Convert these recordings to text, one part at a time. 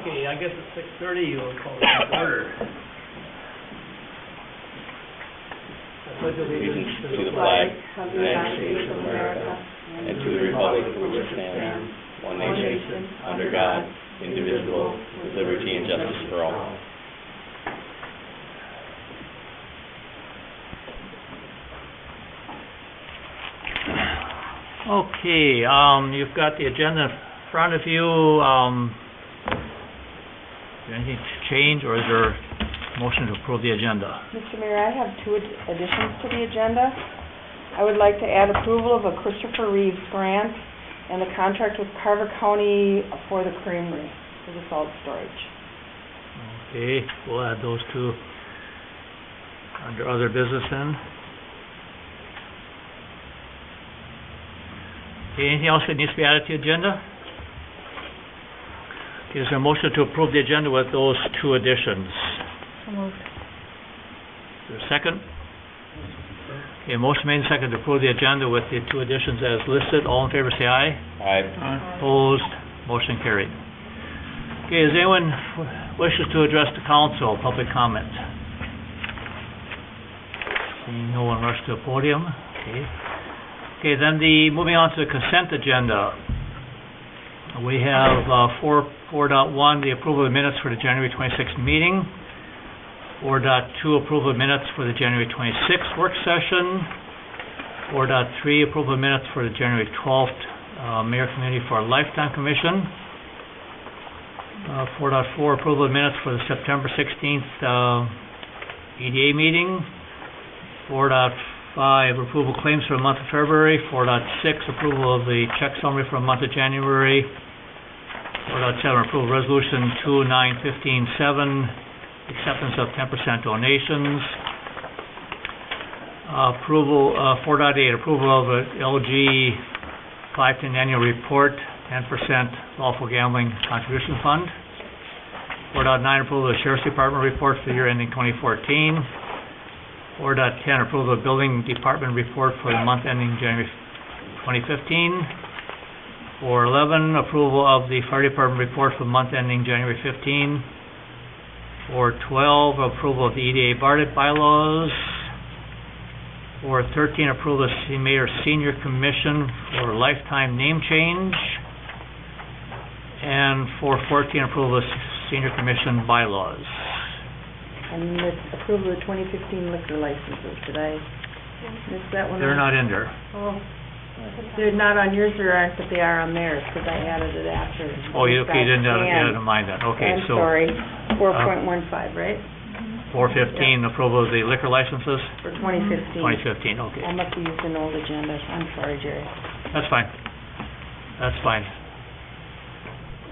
Okay, I guess at 6:30 you'll call it to order. I pledge allegiance to the flag of the United States of America and to the republic for which it stands, one nation, under God, indivisible, with liberty and justice for all. Okay, you've got the agenda in front of you. Is there anything to change, or is there a motion to approve the agenda? Mr. Mayor, I have two additions to the agenda. I would like to add approval of a Christopher Reeves grant and the contract with Carver County for the creamery, for the salt storage. Okay, we'll add those two under other business then. Okay, anything else that needs to be added to the agenda? Okay, is there a motion to approve the agenda with those two additions? So moved. Is there a second? Okay, motion made and second to approve the agenda with the two additions as listed. All in favor say aye. Aye. Opposed? Motion carried. Okay, does anyone wishes to address the council? Public comment? Seeing no one rush to the podium. Okay. Okay, then moving on to the consent agenda. We have 4.1, the approval of the minutes for the January 26th meeting. 4.2, approval of minutes for the January 26th work session. 4.3, approval of minutes for the January 12th Mayor Committee for a Lifetime Commission. 4.4, approval of minutes for the September 16th EDA meeting. 4.5, approval of claims for the month of February. 4.6, approval of the check summary for the month of January. 4.7, approval of resolution 29157, acceptance of 10% donations. 4.8, approval of LG 510 annual report, 10% lawful gambling contribution fund. 4.9, approval of the Sheriff's Department report for the year ending 2014. 4.10, approval of the Building Department report for the month ending January 2015. 4.11, approval of the Fire Department report for the month ending January 15. 4.12, approval of the EDA bylaws. 4.13, approval of the Mayor Senior Commission for lifetime name change. And 4.14, approval of the Senior Commission bylaws. And the approval of 2015 liquor licenses. Did I miss that one? They're not in there. Oh, they're not on yours, there aren't, but they are on theirs, because I added it after. Oh, you didn't add mind that. Okay, I'm so. sorry, 4.15, right? 4.15, approval of the liquor licenses. For 2015. 2015, okay. I must have used an old agenda. I'm sorry, Jerry. That's fine. That's fine.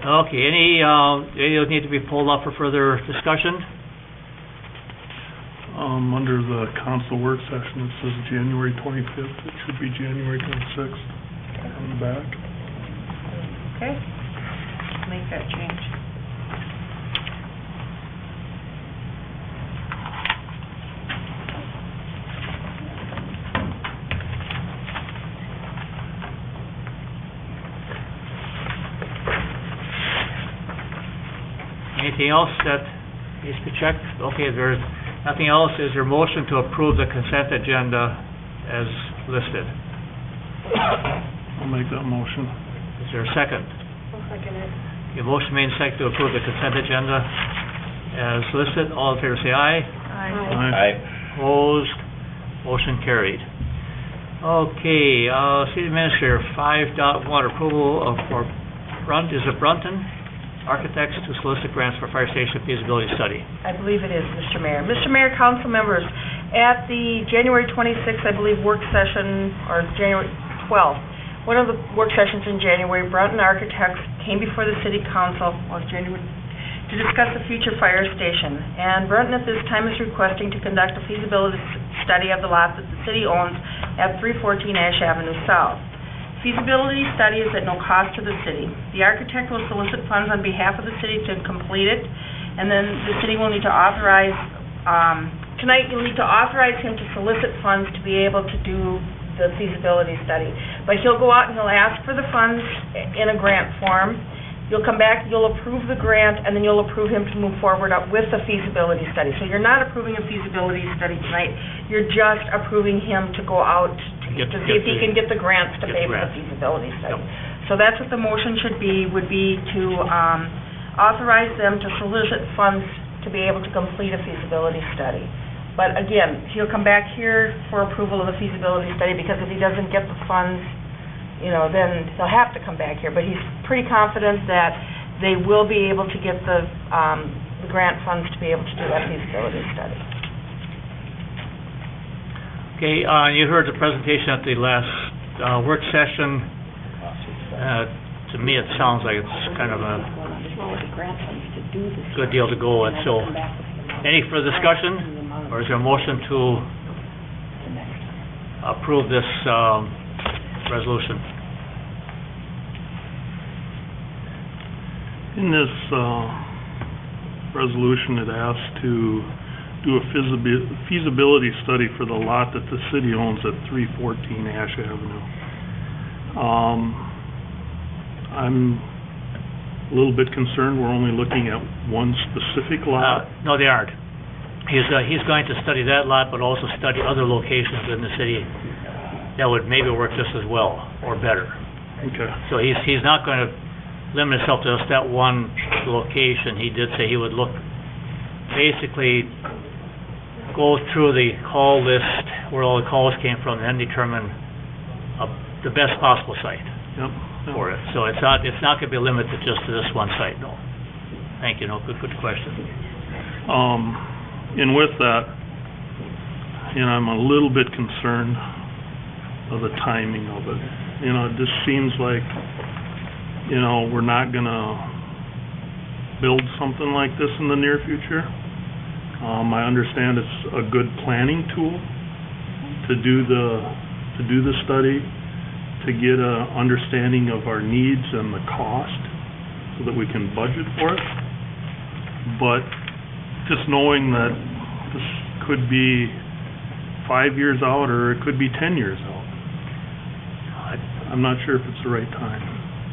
Okay, any that need to be pulled up for further discussion? Under the council work session, it says January 25th. It should be January 26th on the back. Okay. Make that change. Anything else that needs to be checked? Okay, there's nothing else. Is there a motion to approve the consent agenda as listed? I'll make that motion. Is there a second? I'll second it. A motion made and seconded to approve the consent agenda as listed. All in favor say aye. Aye. Opposed? Motion carried. Okay, City Administrator, 5.1, approval of Brunton Architects to solicit grants for fire station feasibility study. I believe it is, Mr. Mayor. Mr. Mayor, council members, at the January 26th, I believe, work session, or January 12th, one of the work sessions in January, Brunton Architects came before the city council, to discuss the future fire station. And Brunton at this time is requesting to conduct a feasibility study of the lot that the city owns at 314 Ash Avenue South. Feasibility study is at no cost to the city. The architect will solicit funds on behalf of the city to complete it, and then the city will need to authorize, tonight you'll need to authorize him to solicit funds to be able to do the feasibility study. But he'll go out and he'll ask for the funds in a grant form, You'll come back, you'll approve the grant, and then you'll approve him to move forward up with the feasibility study. So you're not approving a feasibility study tonight, you're just approving him to go out to see if he can get the grants to pay for the feasibility study. So that's what the motion should be, would be to authorize them to solicit funds to be able to complete a feasibility study. But again, he'll come back here for approval of the feasibility study, because if he doesn't get the funds, then he'll have to come back here. But he's pretty confident that they will be able to get the grant funds to be able to do that feasibility study. Okay, you heard the presentation at the last work session. To me, it sounds like it's kind of a good deal to go with. So, any further discussion, or is there a motion to approve this resolution? In this resolution, it asks to do a feasibility study for the lot that the city owns at 314 Ash Avenue. I'm a little bit concerned we're only looking at one specific lot. No, they aren't. He's going to study that lot, but also study other locations in the city that would maybe work just as well or better. Okay. So he's not going to limit himself to just that one location. He did say he would look, basically go through the call list where all the calls came from, and then determine the best possible site for it. So it's not going to be limited just to this one site. No. Thank you. No, good question. And with that, I'm a little bit concerned of the timing of it. It just seems like, we're not gonna build something like this in the near future. I understand it's a good planning tool to do the study, to get a understanding of our needs and the cost so that we can budget for it. But just knowing that this could be 5 years out, or it could be 10 years out, I'm not sure if it's the right time.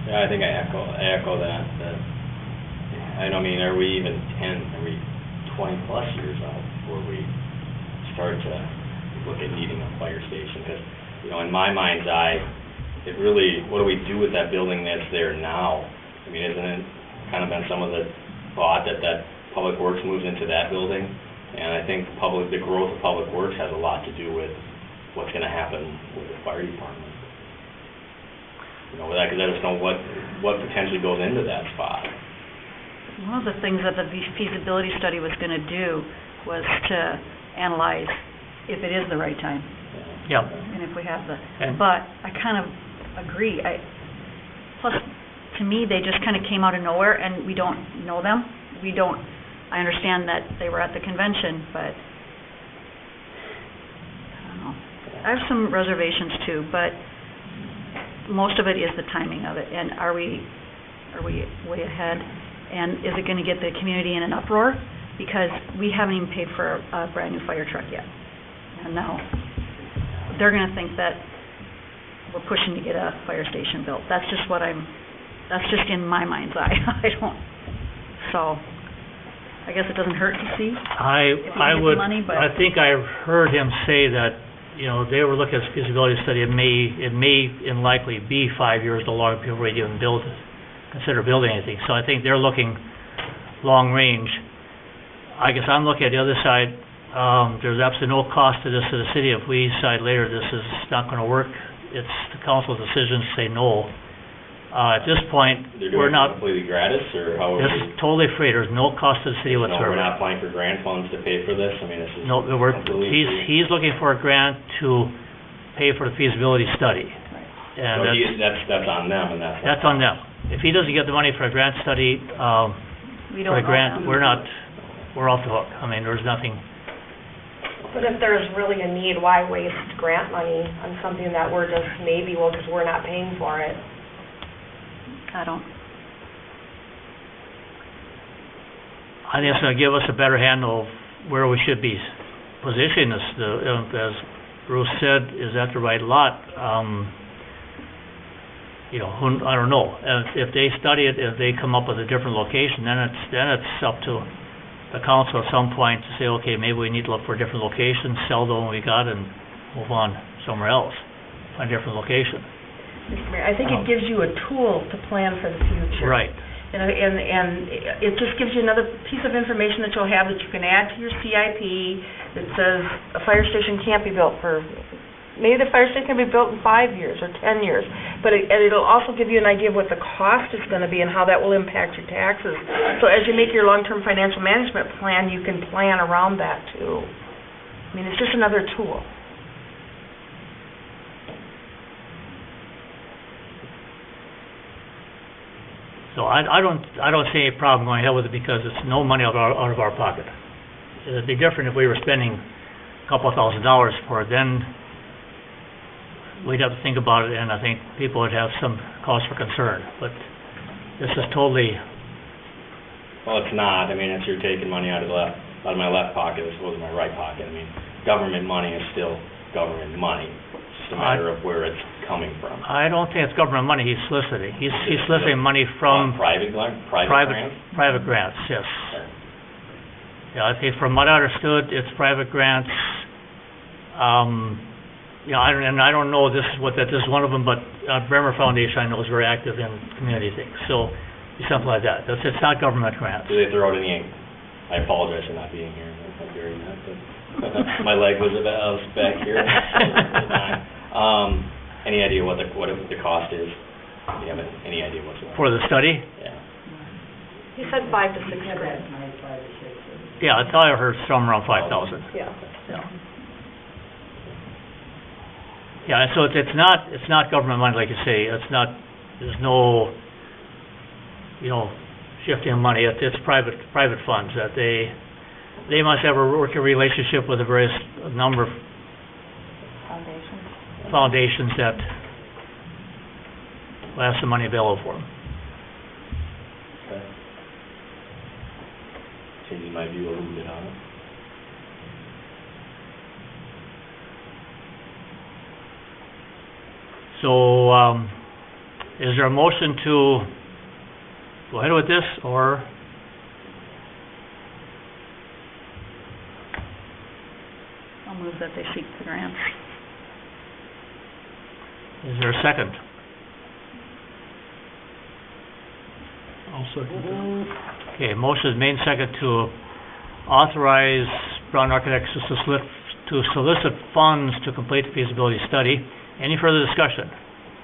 Yeah, I think I echo that. Are we even 10, are we 20 plus years out before we start to look at needing a fire station? Because, in my mind's eye, what do we do with that building that's there now? Isn't it kind of been some of the thought that Public Works moves into that building? And I think the growth of Public Works has a lot to do with what's going to happen with the fire department. Because I just know what potentially goes into that spot. One of the things that the feasibility study was going to do was to analyze if it is the right time. Yeah. And if we have but I kind of agree. Plus, to me, they just kind of came out of nowhere, and we don't know them. I understand that they were at the convention, but I don't know. I have some reservations too, but most of it is the timing of it. And are we way ahead? And is it going to get the community in an uproar? Because we haven't even paid for a brand new fire truck yet. And now they're going to think that we're pushing to get a fire station built. That's just in my mind's eye. So I guess it doesn't hurt to see. I think I heard him say that, they were looking at this feasibility study. It may likely be 5 years to long before we even consider building anything. So I think they're looking long range. I guess I'm looking at the other side. There's absolutely no cost to this to the city. If we decide later this is not going to work, it's the council's decision to say no. At this point, we're not... completely gratis, or how? This is totally free. There's no cost to the city whatsoever. We're not applying for grant funds to pay for this? This is... No, he's looking for a grant to pay for the feasibility study. And so that's on them, and that's on them. If he doesn't get the money for a grant study, we don't for a grant, we're off the hook. There's nothing... But if there's really a need, why waste grant money on something that we're just maybe, because we're not paying for it? I think it's going to give us a better handle of where we should be positioning this. As Bruce said, is that the right lot? you know, I don't know. If they study it, if they come up with a different location, then it's up to the council at some point to say, okay, maybe we need to look for a different location, sell the one we got and move on somewhere else, find a different location. Mr. Mayor, I think it gives you a tool to plan for the future. Right. And it just gives you another piece of information that you'll have that you can add to your CIP that says a fire station can't be built for, maybe the fire station can be built in 5 years or 10 years. But it'll also give you an idea of what the cost is gonna be and how that will impact your taxes. So as you make your long-term financial management plan, you can plan around that too. I mean, it's just another tool. So I don't see any problem going ahead with it because it's no money out of our pocket. It'd be different if we were spending a couple of $1,000s for it, then we'd have to think about it, and I think people would have some cause for concern. But this is totally, Well, it's not. I mean, it's you're taking money out of my left pocket as opposed to my right pocket. I mean, government money is still government money. It's just a matter of where it's coming from. I don't think it's government money he's soliciting. He's soliciting money from Private grants? private grants, yes. Yeah, I think from what I understood, it's private grants. You know, I don't know this is one of them, but Bremer Foundation I know is very active in community things, so something like that. It's not government grants. Do they throw it in the ink? I apologize for not being here. I'm hearing that, but my leg was back here. Any idea what the cost is? Do you have any idea whatsoever? For the study? Yeah. He said 5 to 6 grand. Yeah, I thought I heard somewhere around 5,000. Yeah. Yeah. Yeah, so it's not government money, like you say. There's no, you know, shifting of money. It's private funds that they must have a working relationship with a number of foundations that will have some money available for them. Okay. Changing my view a little bit on it. So, is there a motion to go ahead with this, or? I'll move that they seek the grants. Is there a second? I'll second that. Okay, motion is made second to authorize Brown Architects to solicit funds to complete the feasibility study. Any further discussion?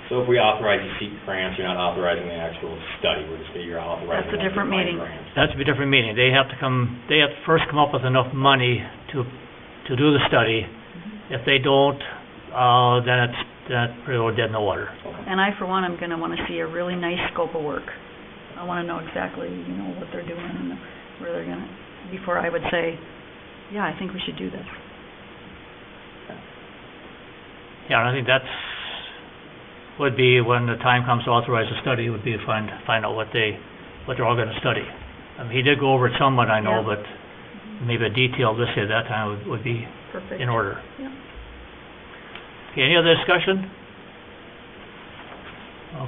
So if we authorize you seek grants, you're not authorizing the actual study, you're authorizing. That's a different meeting. Grants. That's a different meeting. They have to first come up with enough money to do the study. If they don't, then it's pretty well dead in the water. And I, for one, am gonna wanna see a really nice scope of work. I wanna know exactly, what they're doing and where they're gonna, before I would say, yeah, I think we should do this. Yeah, and I think would be when the time comes to authorize the study, would be to find out what they're all gonna study. I mean, he did go over it somewhat, I know, Yeah. but maybe a detailed list at that time would be Perfect. in order. Yeah. Okay, any other discussion?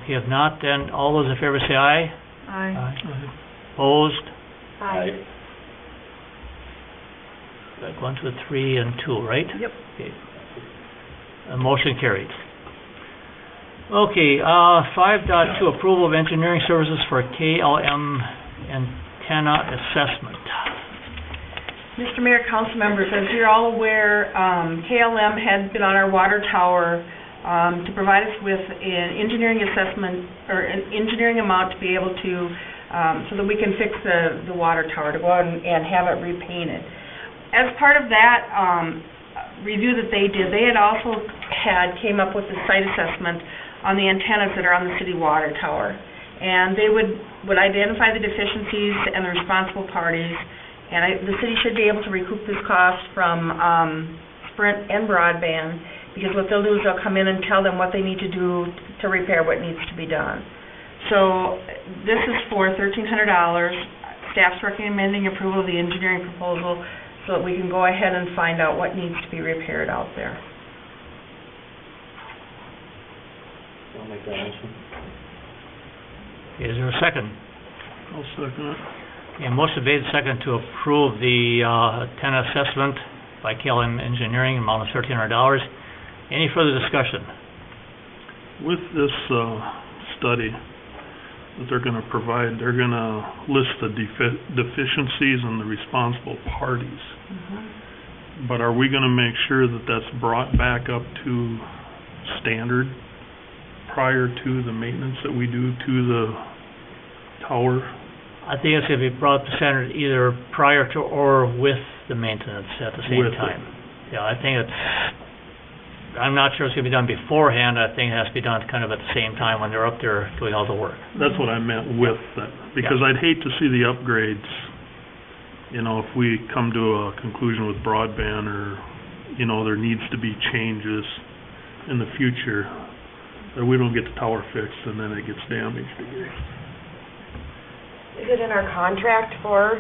Okay, if not, then all those in favor say aye. Aye. Opposed? Aye. Like 1, 2, 3, and 2, right? Yep. Okay. Motion carried. Okay, 5.2, approval of engineering services for KLM antenna assessment. Mr. Mayor, council members, as you're all aware, KLM had been on our water tower to provide us with an engineering assessment, or an engineering amount to be able to, so that we can fix the water tower, to go out and have it repainted. As part of that review that they did, they had also came up with a site assessment on the antennas that are on the city water tower. And they would identify the deficiencies and the responsible parties, and the city should be able to recoup this cost from Sprint and broadband, because what they'll do is they'll come in and tell them what they need to do to repair what needs to be done. So this is for $1,300. Staff's recommending approval of the engineering proposal so that we can go ahead and find out what needs to be repaired out there. I'll make that motion. Is there a second? I'll second it. Okay, motion made and second to approve the, tenant assessment by KLM Engineering, amount of $1,300. Any further discussion? With this, study that they're gonna provide, they're gonna list the deficiencies and the responsible parties. But are we gonna make sure that that's brought back up to standard prior to the maintenance that we do to the tower? I think it's gonna be brought to standard either prior to or with the maintenance at the same With it. time. Yeah, I think I'm not sure it's gonna be done beforehand. I think it has to be done kind of at the same time when they're up there doing all the work. That's what I meant with that, because I'd hate to see the upgrades, you know, if we come to a conclusion with broadband or, you know, there needs to be changes in the future, that we don't get the tower fixed and then it gets damaged again. Is it in our contract for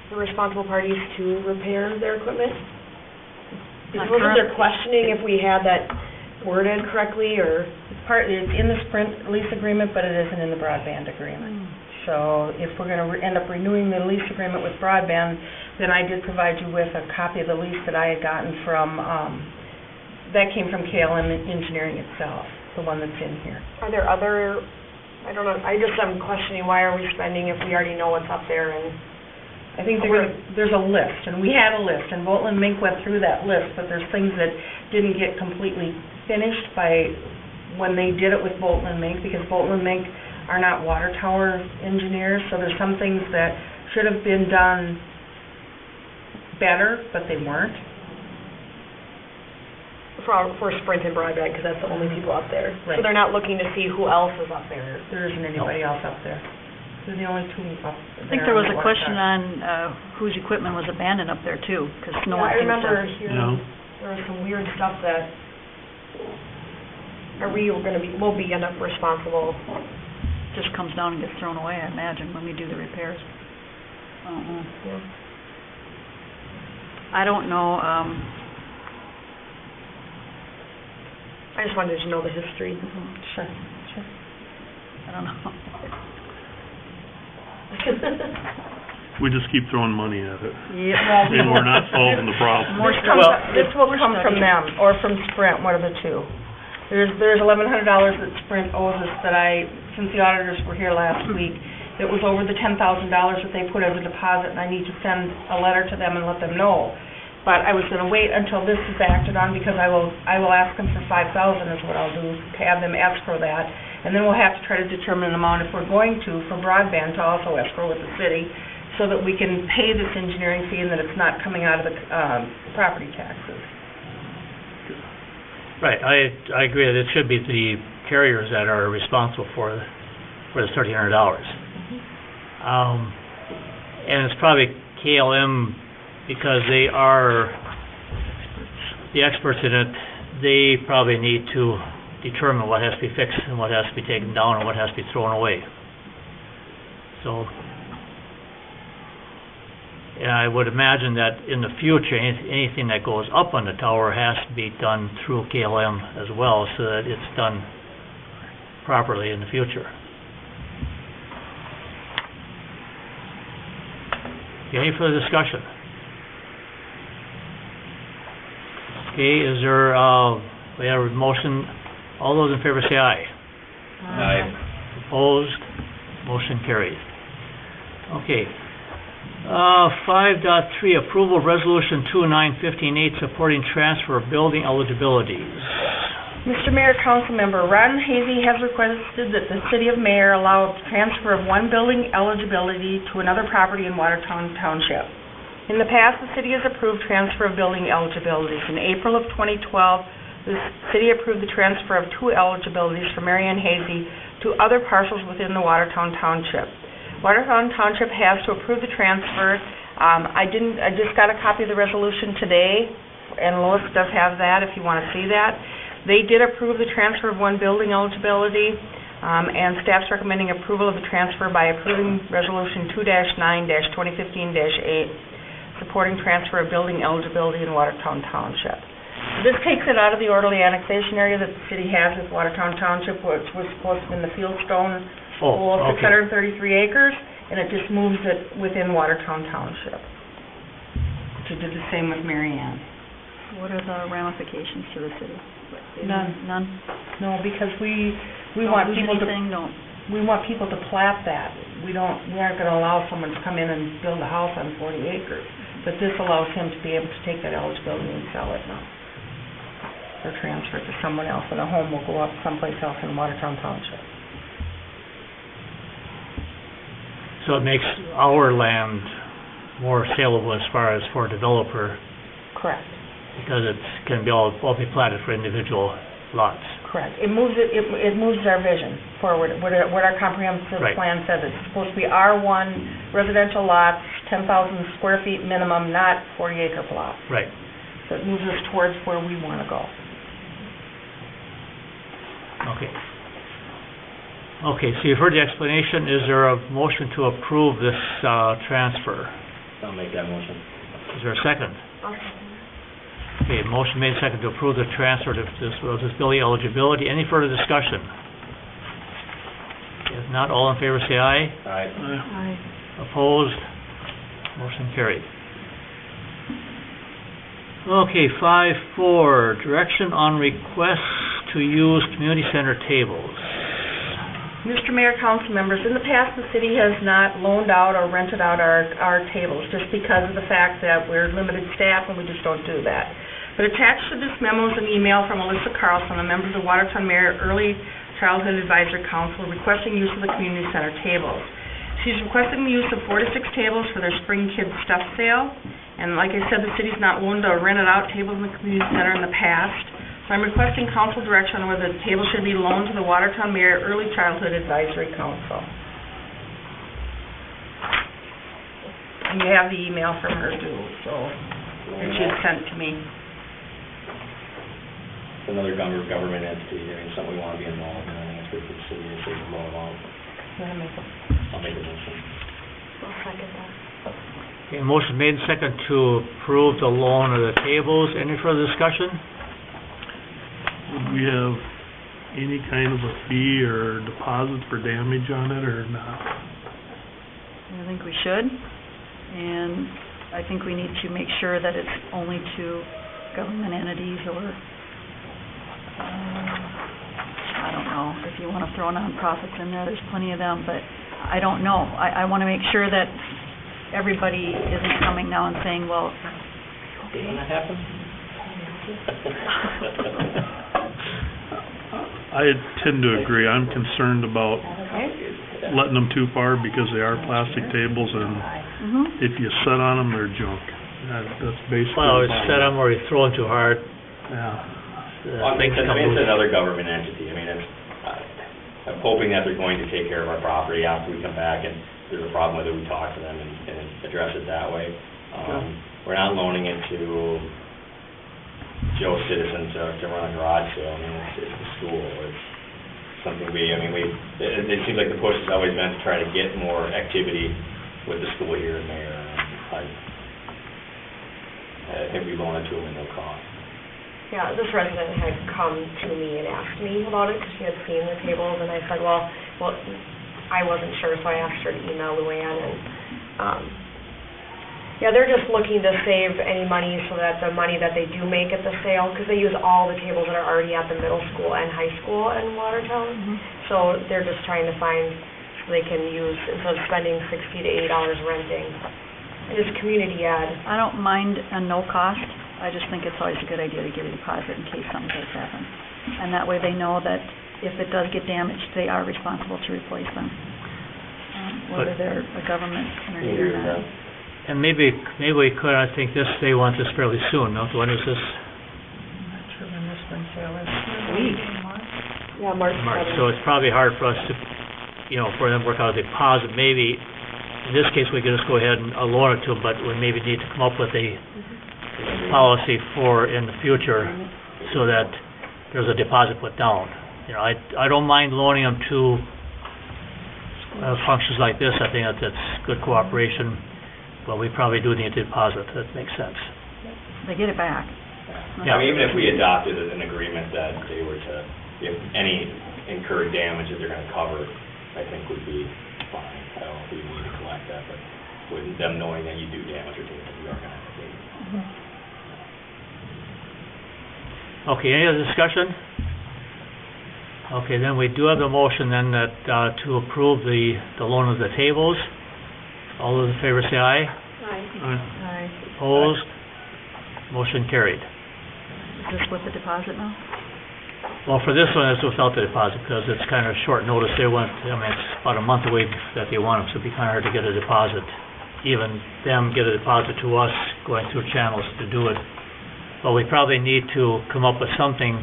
the responsible parties to repair their equipment? Not Wasn't there current- questioning if we had that worded correctly, or? It's in the Sprint lease agreement, but it isn't in the broadband agreement. So if we're gonna end up renewing the lease agreement with broadband, then I did provide you with a copy of the lease that I had gotten from, that came from KLM Engineering itself, the one that's in here. Are there other, I don't know, I'm questioning why are we spending if we already know what's up there, and I think there's a list, and we had a list, and Bolton and Mink went through that list, but there's things that didn't get completely finished by when they did it with Bolton and Mink, because Bolton and Mink are not water tower engineers, so there's some things that should have been done better, but they weren't. for Sprint and broadband, because that's the only people up there. Right. So they're not looking to see who else is up there. There isn't anybody else up there. They're the only two up there. I think there was on a the question water on, tower. whose equipment was abandoned up there too, because no Yeah, one I seems remember to, hearing there was some weird stuff that, we'll be end up responsible. just comes down and gets thrown away, I imagine, when we do the repairs. Yeah. I don't know, I just wanted to know the history. Sure. I don't know. We just keep throwing money at it, Yeah, and we're not solving the problem. This will come from them, or from Sprint, one of the two. There's $1,100 that Sprint owes us that since the auditors were here last week, it was over the $10,000 that they put as a deposit, and I need to send a letter to them and let them know. But I was gonna wait until this is acted on, because I will ask them for $5,000 is what I'll do, to have them escrow that. And then we'll have to try to determine an amount, if we're going to, for broadband, to also escrow with the city, so that we can pay this engineering fee and that it's not coming out of the, property taxes. Right, I agree that it should be the carriers that are responsible for the $1,300. And it's probably KLM, because they are the experts in it. They probably need to determine what has to be fixed and what has to be taken down and what has to be thrown away. So, and I would imagine that in the future, anything that goes up on the tower has to be done through KLM as well, so that it's done properly in the future. Any further discussion? Okay, is there, we have a motion, all those in favor say aye. Opposed, motion carried. Okay. 5.3, approval of resolution 2958, supporting transfer of building eligibilities. Mr. Mayor, council member, Ron Hazy has requested that the city of Mayor allow transfer of one building eligibility to another property in Watertown Township. In the past, the city has approved transfer of building eligibilities. In April of 2012, the city approved the transfer of two eligibilities for Mary Ann Hazy to other parcels within the Watertown Township. Watertown Township has to approve the transfer. I just got a copy of the resolution today, and Lois does have that if you want to see that. They did approve the transfer of one building eligibility, and staff's recommending approval of the transfer by approving Resolution 2-9-2015-8, supporting transfer of building eligibility in Watertown Township. This takes it out of the orderly annexation area that the city has with Watertown Township, which was supposed to be in the Fieldstone full of okay. 633 acres, and it just moves it within Watertown Township. To do the same with Mary Ann. What are the ramifications to the city? None. None? No, because we Don't want lose people to, anything, don't, we want people to plat that. We aren't gonna allow someone to come in and build a house on 40 acres. But this allows him to be able to take that eligibility and sell it now. Or transfer it to someone else, and a home will go up someplace else in Watertown Township. So it makes our land more saleable as far as for a developer, Correct. because it can be all be platted for individual lots. Correct. It moves our vision forward, what our comprehensive Right. plan says. It's supposed to be R1 residential lots, 10,000 square feet minimum, not 40-acre plots. Right. So it moves us towards where we want to go. Okay. Okay, so you've heard the explanation. Is there a motion to approve this transfer? I'll make that motion. Is there a second? Okay, motion made, second to approve the transfer of disability eligibility. Any further discussion? If not, all in favor say aye. Aye. Opposed? Motion carried. Okay, 5-4, direction on requests to use community center tables. Mr. Mayor, council members, in the past, the city has not loaned out or rented out our tables just because of the fact that we're limited staff and we just don't do that. But attached to this memo is an email from Alyssa Carlson, a member of the Watertown Mayor Early Childhood Advisory Council, requesting use of the community center tables. She's requesting the use of 4 to 6 tables for their spring kids stuff sale. And like I said, the city's not loaned or rented out tables in the community center in the past. So I'm requesting council direction on whether the table should be loaned to the Watertown Mayor Early Childhood Advisory Council. And you have the email from her too, so, that she had sent to me. It's another government entity, I mean, something we want to be involved in. I think it's good for the city to take a loan out. I'll make a motion. I'll second that. Okay, motion made, second to approve the loan of the tables. Any further discussion? Would we have any kind of a fee or deposit for damage on it or not? I think we should, and I think we need to make sure that it's only to government entities or, I don't know, if you want to throw nonprofits in there, there's plenty of them, but I don't know. I want to make sure that everybody isn't coming now and saying, well, When that happens? I tend to agree. I'm concerned about letting them too far because they are plastic tables, and if you sit on them, they're junk. That's basically. Well, it's set them or you throw them too hard. Yeah. Well, I mean, Things come it's loose. another government entity. I mean, it's, I'm hoping that they're going to take care of our property after we come back, and if there's a problem, whether we talk to them and address it that way. We're not loaning it to Joe Citizen to run a garage sale. I mean, it's the school. It's something it seems like the push has always been to try to get more activity with the school here and there. I think we loan it to them at no cost. Yeah, this resident had come to me and asked me about it because she had seen the tables, and I said, well, I wasn't sure, so I asked her to email Luann, and, yeah, they're just looking to save any money so that the money that they do make at the sale, because they use all the tables that are already at the middle school and high school in Watertown, so they're just trying to find, so they can use, instead of spending $60 to $80 renting, and just community ed. I don't mind a no cost. I just think it's always a good idea to get a deposit in case something does happen. And that way they know that if it does get damaged, they are responsible to replace them, whether they're a government entity or not. And maybe we could, I think they want this fairly soon, no? When is this? I'm not sure when this one sale is. Yeah, March March. 7th. So it's probably hard for us to, for them to work out a deposit. Maybe, in this case, we could just go ahead and loan it to them, but we maybe need to come up with a policy for in the future so that there's a deposit put down. I don't mind loaning them to functions like this. I think that's good cooperation. But we probably do need a deposit. That makes sense. They get it back. Yeah, I mean, even if we adopted an agreement that they were to, if any incurred damage that they're gonna cover, I think would be fine. I don't know if we need to collect that, but with them knowing that you do damage your tables, we are gonna have to pay. Okay, any other discussion? Okay, then we do have the motion then that, to approve the loan of the tables. All those in favor say aye. Aye. Opposed? Motion carried. Is this with the deposit now? Well, for this one, it's without the deposit, because it's kind of short notice. They want, I mean, it's about a month away that they want them, so it'd be kind of hard to get a deposit. Even them get a deposit to us, going through channels to do it. But we probably need to come up with something,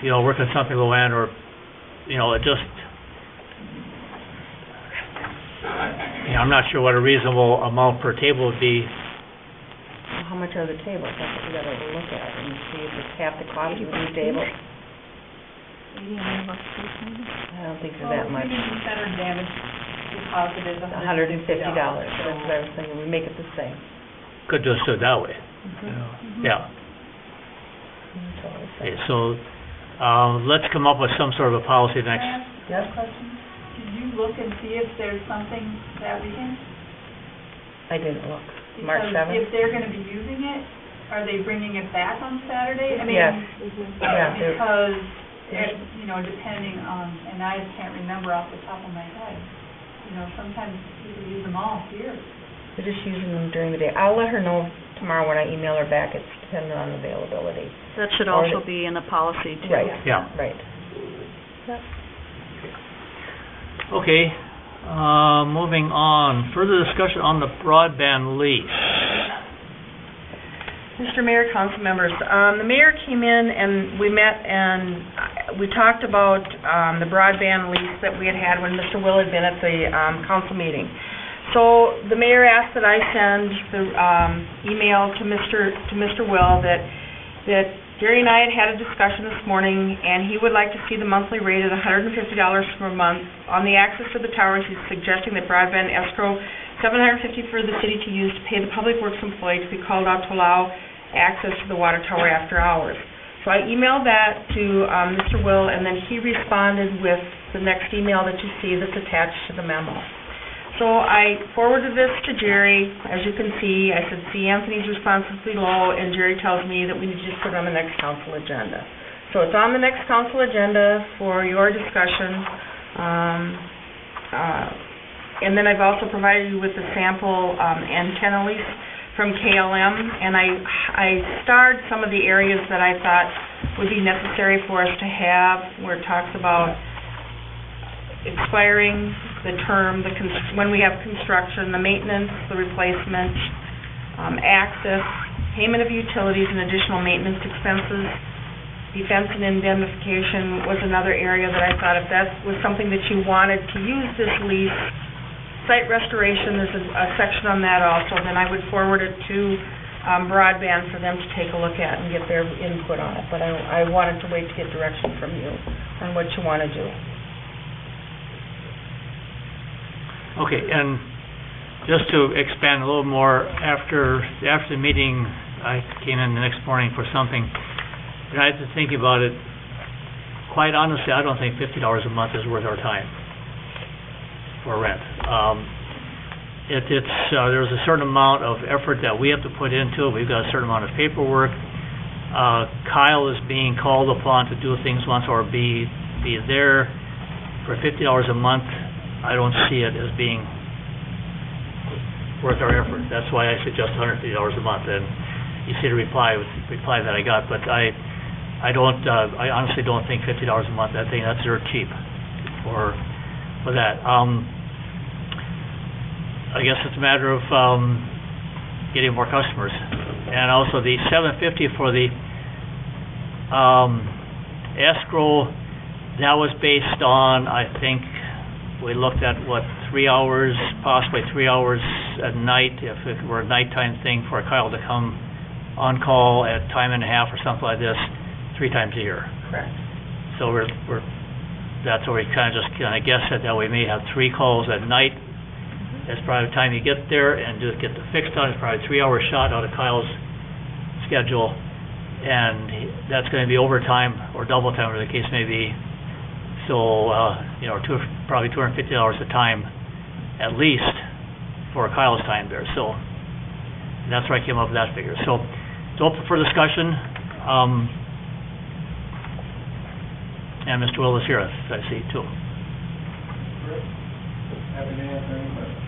you know, work on something, Luann, or, you know, it just, you know, I'm not sure what a reasonable amount per table would be. How much are the tables? That's what we gotta look at and see if it's half the cost of these tables. I don't think they're that much. Center damage deposit is $150, that's what I was thinking, we make it the same. Could just do it that way. Yeah. Okay, so, let's come up with some sort of a policy next. Yes. Question, did you look and see if there's something that weekend? I didn't look. March Because 7th? if they're gonna be using it, are they bringing it back on Saturday? I mean, Yes. Yeah, they're- because, you know, depending on, and I can't remember off the top of my head, you know, sometimes people use them all here. They're just using them during the day. I'll let her know tomorrow when I email her back, it's dependent on availability. That should Or also the- be in the policy too. Right. Yeah. Right. Okay, moving on, further discussion on the broadband lease. Mr. Mayor, council members, the mayor came in and we met and we talked about, the broadband lease that we had had when Mr. Will had been at the, council meeting. So the mayor asked that I send the, email to Mr. Will that Jerry and I had a discussion this morning and he would like to see the monthly rate at $150 per month on the access to the towers. He's suggesting that broadband escrow $750 for the city to use to pay the public works employee to be called out to allow access to the water tower after hours. So I emailed that to Mr. Will, and then he responded with the next email that you see that's attached to the memo. So I forwarded this to Jerry. As you can see, I said, see, Anthony's response is below, and Jerry tells me that we need to just put it on the next council agenda. So it's on the next council agenda for your discussion. And then I've also provided you with a sample antenna lease from KLM, and I starred some of the areas that I thought would be necessary for us to have, where it talks about expiring, the term, when we have construction, the maintenance, the replacement, access, payment of utilities and additional maintenance expenses, defense and indemnification was another area that I thought if that was something that you wanted to use this lease. Site restoration, there's a section on that also, then I would forward it to broadband for them to take a look at and get their input on it. But I wanted to wait to get direction from you on what you want to do. Okay, and just to expand a little more, after the meeting, I came in the next morning for something, and I had to think about it. Quite honestly, I don't think $50 a month is worth our time for rent. There's a certain amount of effort that we have to put into it. We've got a certain amount of paperwork. Kyle is being called upon to do things once or be there. For $50 a month, I don't see it as being worth our effort. That's why I suggest $150 a month. And you see the reply that I got, but I honestly don't think $50 a month. That's dirt cheap for that. I guess it's a matter of getting more customers, and also the $750 for the escrow. That was based on, I think, we looked at 3 hours, possibly 3 hours at night, if it were a nighttime thing for Kyle to come on call at time and a half or something like this, 3 times a year. Correct. So that's where we kind of guessed that we may have 3 calls at night. That's probably the time you get there and just get the fix done. It's probably a 3-hour shot out of Kyle's schedule, and that's going to be overtime or double time, or the case may be. So, probably $250 a time, at least, for Kyle's time there, so that's where I came up with that figure. So, it's open for discussion, and Mr. Will is here, I see, too. Happy to answer any questions.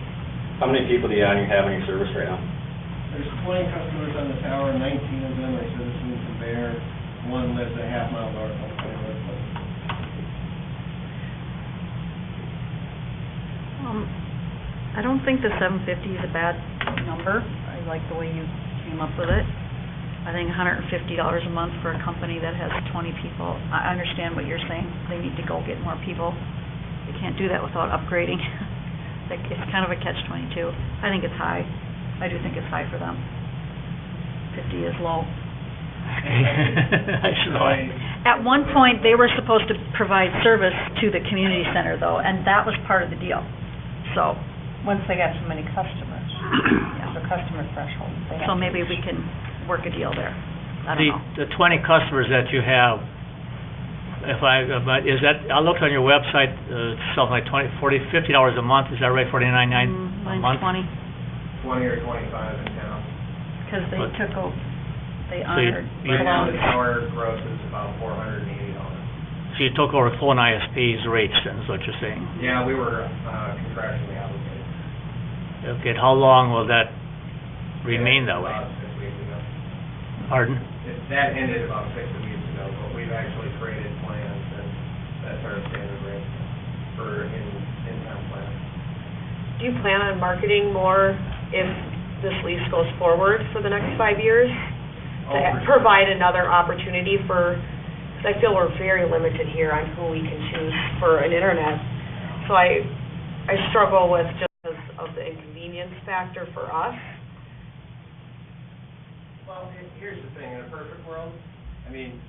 How many people do you have in your service right now? There's 20 customers on the tower, 19 of them are citizens of Bear. One lives a half mile north of Playwood. I don't think the $750 is a bad number. I like the way you came up with it. I think $150 a month for a company that has 20 people. I understand what you're saying. They need to go get more people. They can't do that without upgrading. It's kind of a catch-22. I think it's high. I do think it's high for them. 50 is low. I should know. At one point, they were supposed to provide service to the community center, though, and that was part of the deal. So, Once they got so many customers, the customer threshold, they have so to maybe we reach. can work a deal there. I don't know. The 20 customers that you have, is that, I looked on your website, something like $50 a month, is that right, $49.9 a month? Mine's 20, 20 or 25 in town. because they But- took over, they So you- honored. Right now, the Cologne. tower gross is about $480. So you took over Cologne ISP's rates, then, is what you're saying? Yeah, we were contractually obligated. Okay, how long will that remain that way? About 6 weeks ago. Pardon? That ended about 6 weeks ago, but we've actually created plans, and that's our standard rate for in-town plans. Do you plan on marketing more if this lease goes forward for the next 5 years? Oh, To for sure. provide another opportunity for, because I feel we're very limited here on who we can choose for an internet. So I struggle with just because of the inconvenience factor for us. Well, here's the thing, in a perfect world, I mean,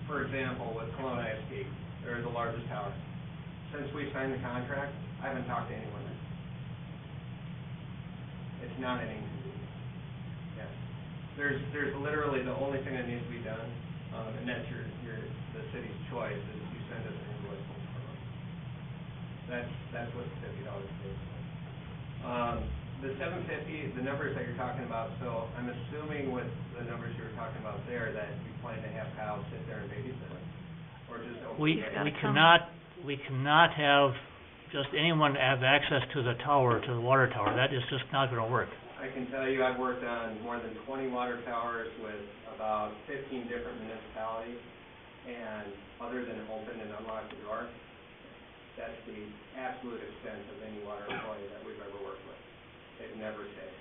for example, with Cologne ISP, they're the largest tower. Since we signed the contract, I haven't talked to anyone there. It's not an inconvenience. Yeah. There's literally, the only thing that needs to be done, and that's the city's choice, is you send us an invoice once per month. That's what the $50 is. The $750, the numbers that you're talking about, so I'm assuming with the numbers you were talking about there, that you plan to have Kyle sit there and babysit it? Or just open We it? gotta come. cannot have just anyone have access to the tower, to the water tower. That is just not gonna work. I can tell you, I've worked on more than 20 water towers with about 15 different municipalities, and other than open and unlock the door, that's the absolute extent of any water employee that we've ever worked with. They've never stayed,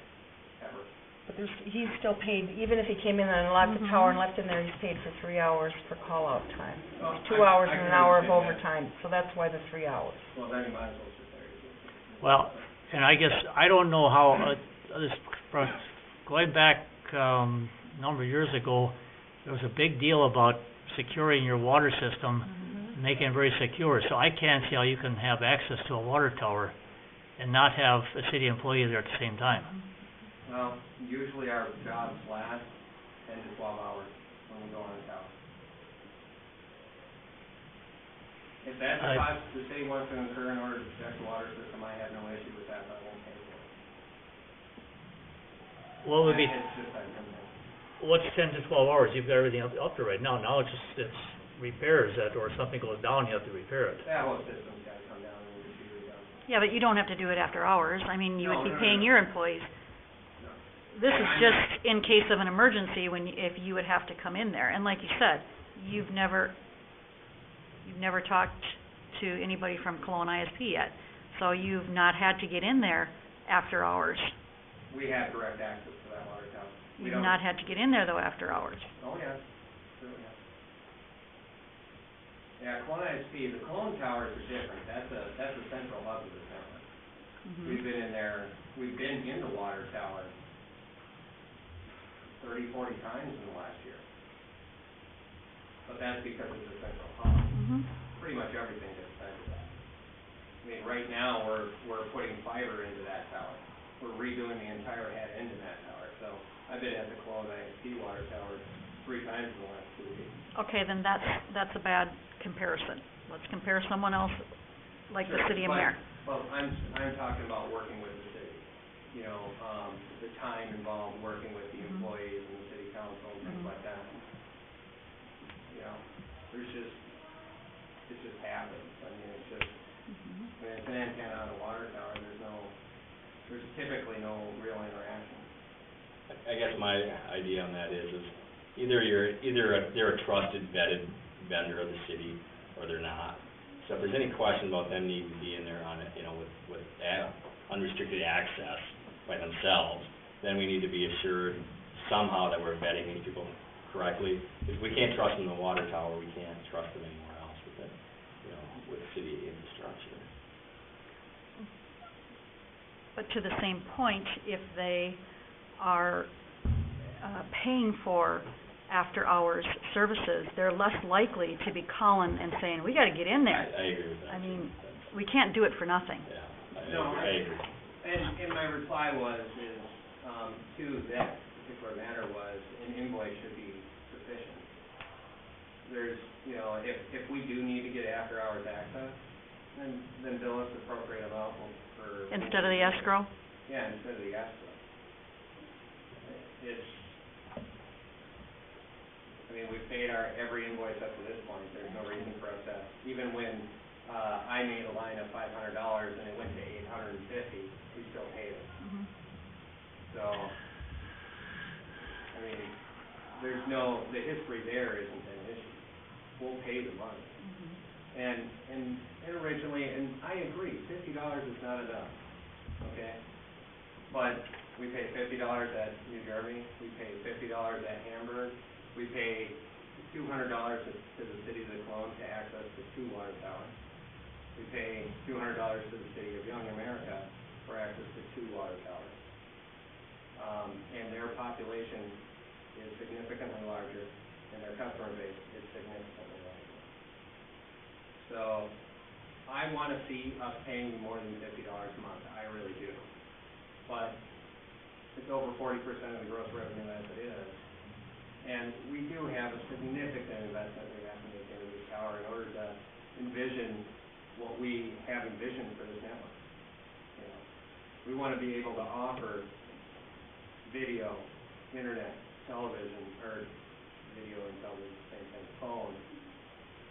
ever. But he's still paid, even if he came in and locked the tower and left in there, he's paid for 3 hours for call-out time. Oh, 2 I- hours I and can an hour of understand that. overtime, so that's why the 3 hours. Well, then you might as well sit there. Well, and I guess, I don't know how, going back, a number of years ago, there was a big deal about securing your water system, making it very secure. So I can't see how you can have access to a water tower and not have a city employee there at the same time. Well, usually our jobs last 10 to 12 hours when we go on the tower. If that's the cost the city wants to incur in order to protect the water system, I have no issue with that, but I won't pay for it. What would be, It's just unlimited. what's 10 to 12 hours? You've got everything up there right now. Now it's repairs that, or something goes down, you have to repair it. That whole system's gotta come down and be redone. Yeah, but you don't have to do it after hours. I mean, you would No, be no, paying no. your employees. No. This is just in case of an emergency if you would have to come in there. And like you said, you've never talked to anybody from Cologne ISP yet. So you've not had to get in there after hours. We have direct access to that water tower. We You've don't- not had to get in there though after hours. Oh, yeah, certainly have. Yeah, Cologne ISP, the Cologne towers are different. That's a central hub of the tower. We've been in there, we've been in the water tower 30, 40 times in the last year. But that's because it's a central hub. Pretty much everything gets fed to that. I mean, right now, we're putting fiber into that tower. We're redoing the entire head end in that tower. So I've been at the Cologne ISP water tower 3 times in the last 2 weeks. Okay, then that's a bad comparison. Let's compare someone else like the city of Mare. Well, I'm talking about working with the city, you know, the time involved working with the employees and the city council and things like that. You know, it just happens. I mean, it's just, when it's an antenna on a water tower, there's typically no real interaction. I guess my idea on that is they're a trusted, vetted vendor of the city, or they're not. So if there's any question about them needing to be in there on it, you know, with unrestricted access by themselves, then we need to be assured somehow that we're vetting these people correctly. If we can't trust them in the water tower, we can't trust them anywhere else with it, you know, with city infrastructure. But to the same point, if they are paying for after-hours services, they're less likely to be calling and saying, we gotta get in there. I agree with that. I mean, we can't do it for nothing. Yeah, I agree. And my reply to that particular matter was, an invoice should be sufficient. There's, you know, if we do need to get after-hours access, then bill us the appropriate amount for... Instead of the escrow? Yeah, instead of the escrow. I mean, we've paid every invoice up to this point. There's no reason for us to, even when I made a line of $500 and it went to $850, we still paid it. So, I mean, the history there isn't an issue. We'll pay the money. And originally, and I agree, $50 is not enough, okay? But we pay $50 at New Germany, we pay $50 at Hamburg, we pay $200 to the city of the Cologne to access the 2 water towers. We pay $200 to the city of Young America for access to 2 water towers. And their population is significantly larger, and their customer base is significantly larger. So, I want to see us paying more than $50 a month, I really do. But it's over 40% of the gross revenue as it is. And we do have a significant investment we have to make into this tower in order to envision what we have envisioned for this network. You know, we want to be able to offer video, internet, television, or video and television, same thing, phone,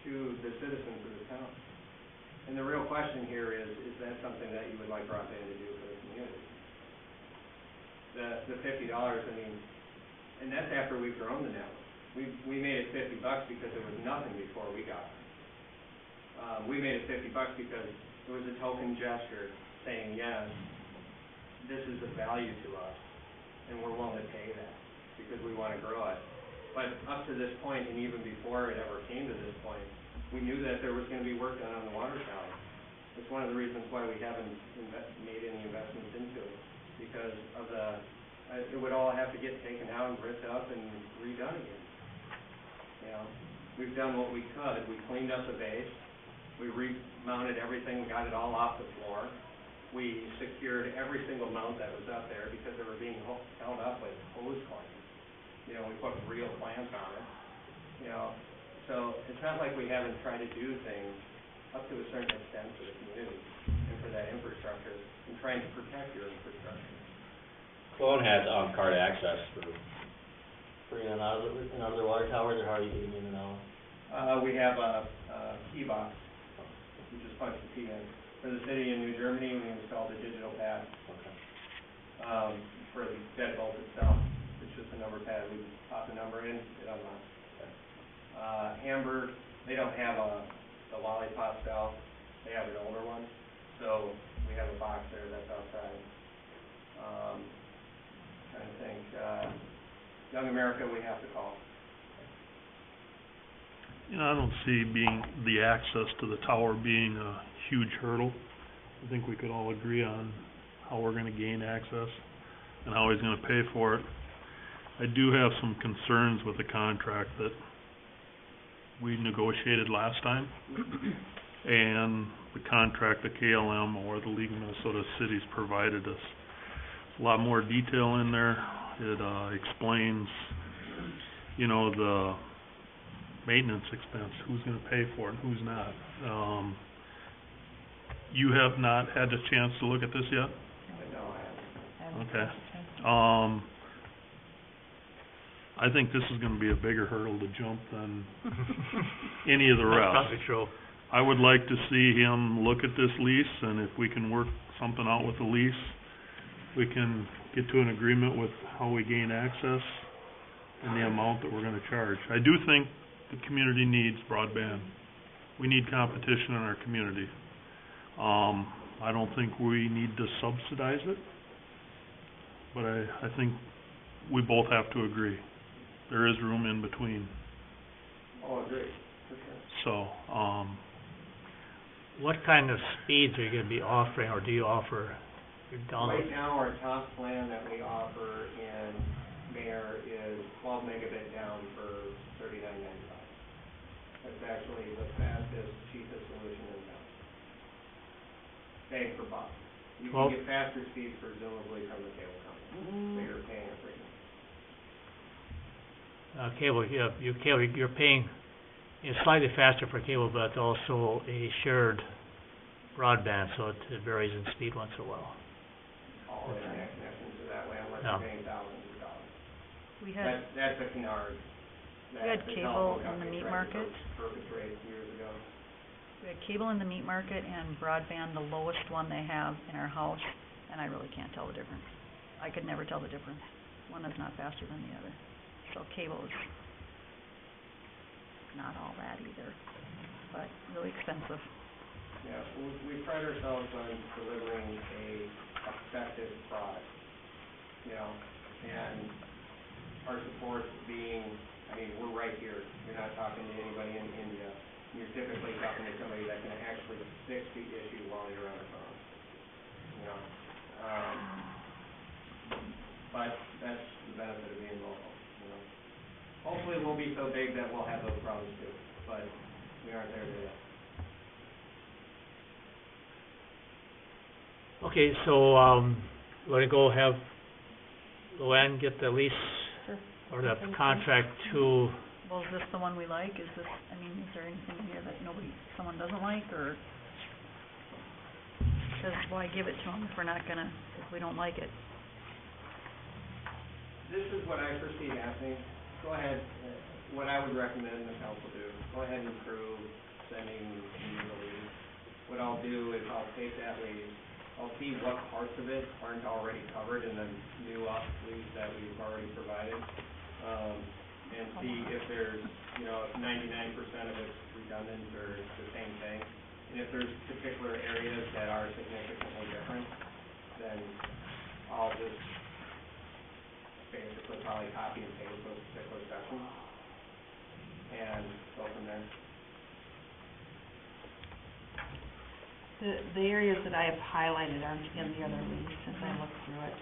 to the citizens of the town. And the real question here is that something that you would like broadband to do for the community? The $50, I mean, and that's after we've grown the network. We made it $50 because there was nothing before we got it. We made it $50 because it was a token gesture saying, yes, this is of value to us, and we're willing to pay that because we want to grow it. But up to this point, and even before it ever came to this point, we knew that there was going to be work done on the water tower. It's one of the reasons why we haven't made any investments into it, because of it would all have to get taken out and ripped up and redone again. You know, we've done what we could. We cleaned up the base. We remounted everything, got it all off the floor. We secured every single mount that was up there because they were being held up with hose clamps. You know, we put real clamps on it. You know, so it's not like we haven't tried to do things up to a certain extent for the community and for that infrastructure and trying to protect your infrastructure. Cologne has card access for in and out of their water towers, or how are you getting in and out? We have a key box. You just punch the key in. For the city in New Germany, we installed a digital pad. Okay. For the deadbolt itself. It's just a number pad. We pop the number in, it unlocks. Okay. Hamburg, they don't have the lollipop style. They have an older one. So we have a box there that's outside. Trying to think. Young America, we have to call. You know, I don't see the access to the tower being a huge hurdle. I think we could all agree on how we're going to gain access and how he's going to pay for it. I do have some concerns with the contract that we negotiated last time, and the contract that KLM or the League of Minnesota Cities provided us. A lot more detail in there. It explains, you know, maintenance expense, who's gonna pay for it, who's not. You have not had a chance to look at this yet? No, I haven't. Okay. I think this is gonna be a bigger hurdle to jump than any of the That's rest. probably true. I would like to see him look at this lease, and if we can work something out with the lease, we can get to an agreement with how we gain access and the amount that we're gonna charge. I do think the community needs broadband. We need competition in our community. I don't think we need to subsidize it, but I think we both have to agree. There is room in between, Oh, great, for sure. so, What kind of speeds are you gonna be offering, or do you offer your download? Right now, our top plan that we offer in Mayor is 12 megabit down for $39.95. That's actually the fastest, cheapest solution in town. Bang for buck. You can 12? get faster speeds presumably from the cable company, so you're paying a premium. Cable, you're paying, it's slightly faster for cable, but it's also a shared broadband, so it varies in speed once in a while. All internet connections are that way unless Yeah. you're paying thousands of dollars. We had, That's a canard. We had that the cable telephone in the company meat tried to market. perpetrate years ago. we had cable in the meat market and broadband, the lowest one they have in our house, and I really can't tell the difference. I could never tell the difference. One is not faster than the other. So cable is not all that either, but really expensive. Yeah, we pride ourselves on delivering a effective product, you know, and our support being, I mean, we're right here. You're not talking to anybody in India. You're typically talking to somebody that can actually fix the issue while you're on the phone, you know. But that's the benefit of being local, you know. Hopefully we'll be so big that we'll have those problems too, but we aren't there yet. Okay, so, you wanna go have Luann get the lease Sure. or the contract to, Well, is this the one we like? Is this, I mean, is there anything in here that someone doesn't like, or? Because why give it to them if we're not gonna, if we don't like it? This is what I foresee happening. Go ahead, what I would recommend the council do, go ahead and approve sending me the lease. What I'll do is I'll take that lease, I'll see what parts of it aren't already covered in the new lease that we've already provided. And see if there's, you know, if 99% of it's redundant or the same thing. And if there's particular areas that are significantly different, then I'll just basically probably copy and paste those particular sections and go from there. The areas that I have highlighted aren't in the other lease, since I looked through it.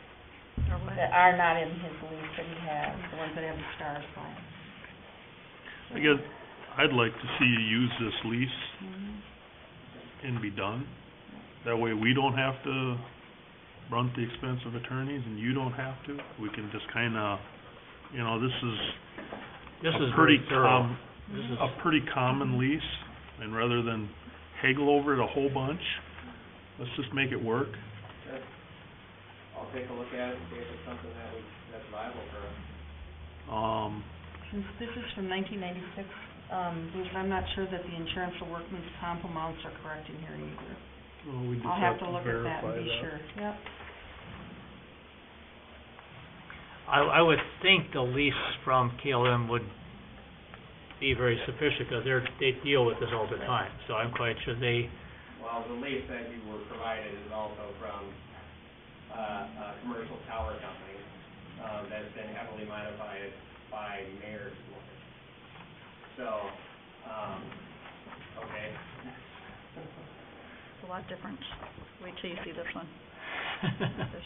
Or what? That are not in his lease that he has, the ones that have the stars by them. I guess I'd like to see you use this lease and be done. That way we don't have to run the expense of attorneys and you don't have to. We can just kinda, you know, this is a very pretty thorough. This is, a pretty common lease, and rather than haggle over it a whole bunch, let's just make it work. Sure. I'll take a look at it and see if it's something that's viable for us. Since this is from 1996, Bruce, I'm not sure that the insurance for workman's comp amounts are correct in here either. Well, we just I'll have to look at that verify and be that. sure. Yep. I would think the lease from KLM would be very sufficient, because they deal with this all the time, so I'm quite sure they, Well, the lease that you were provided is also from a commercial tower company that's been heavily modified by mayor's lawyers. So, okay. It's a lot different. Wait till you see this one.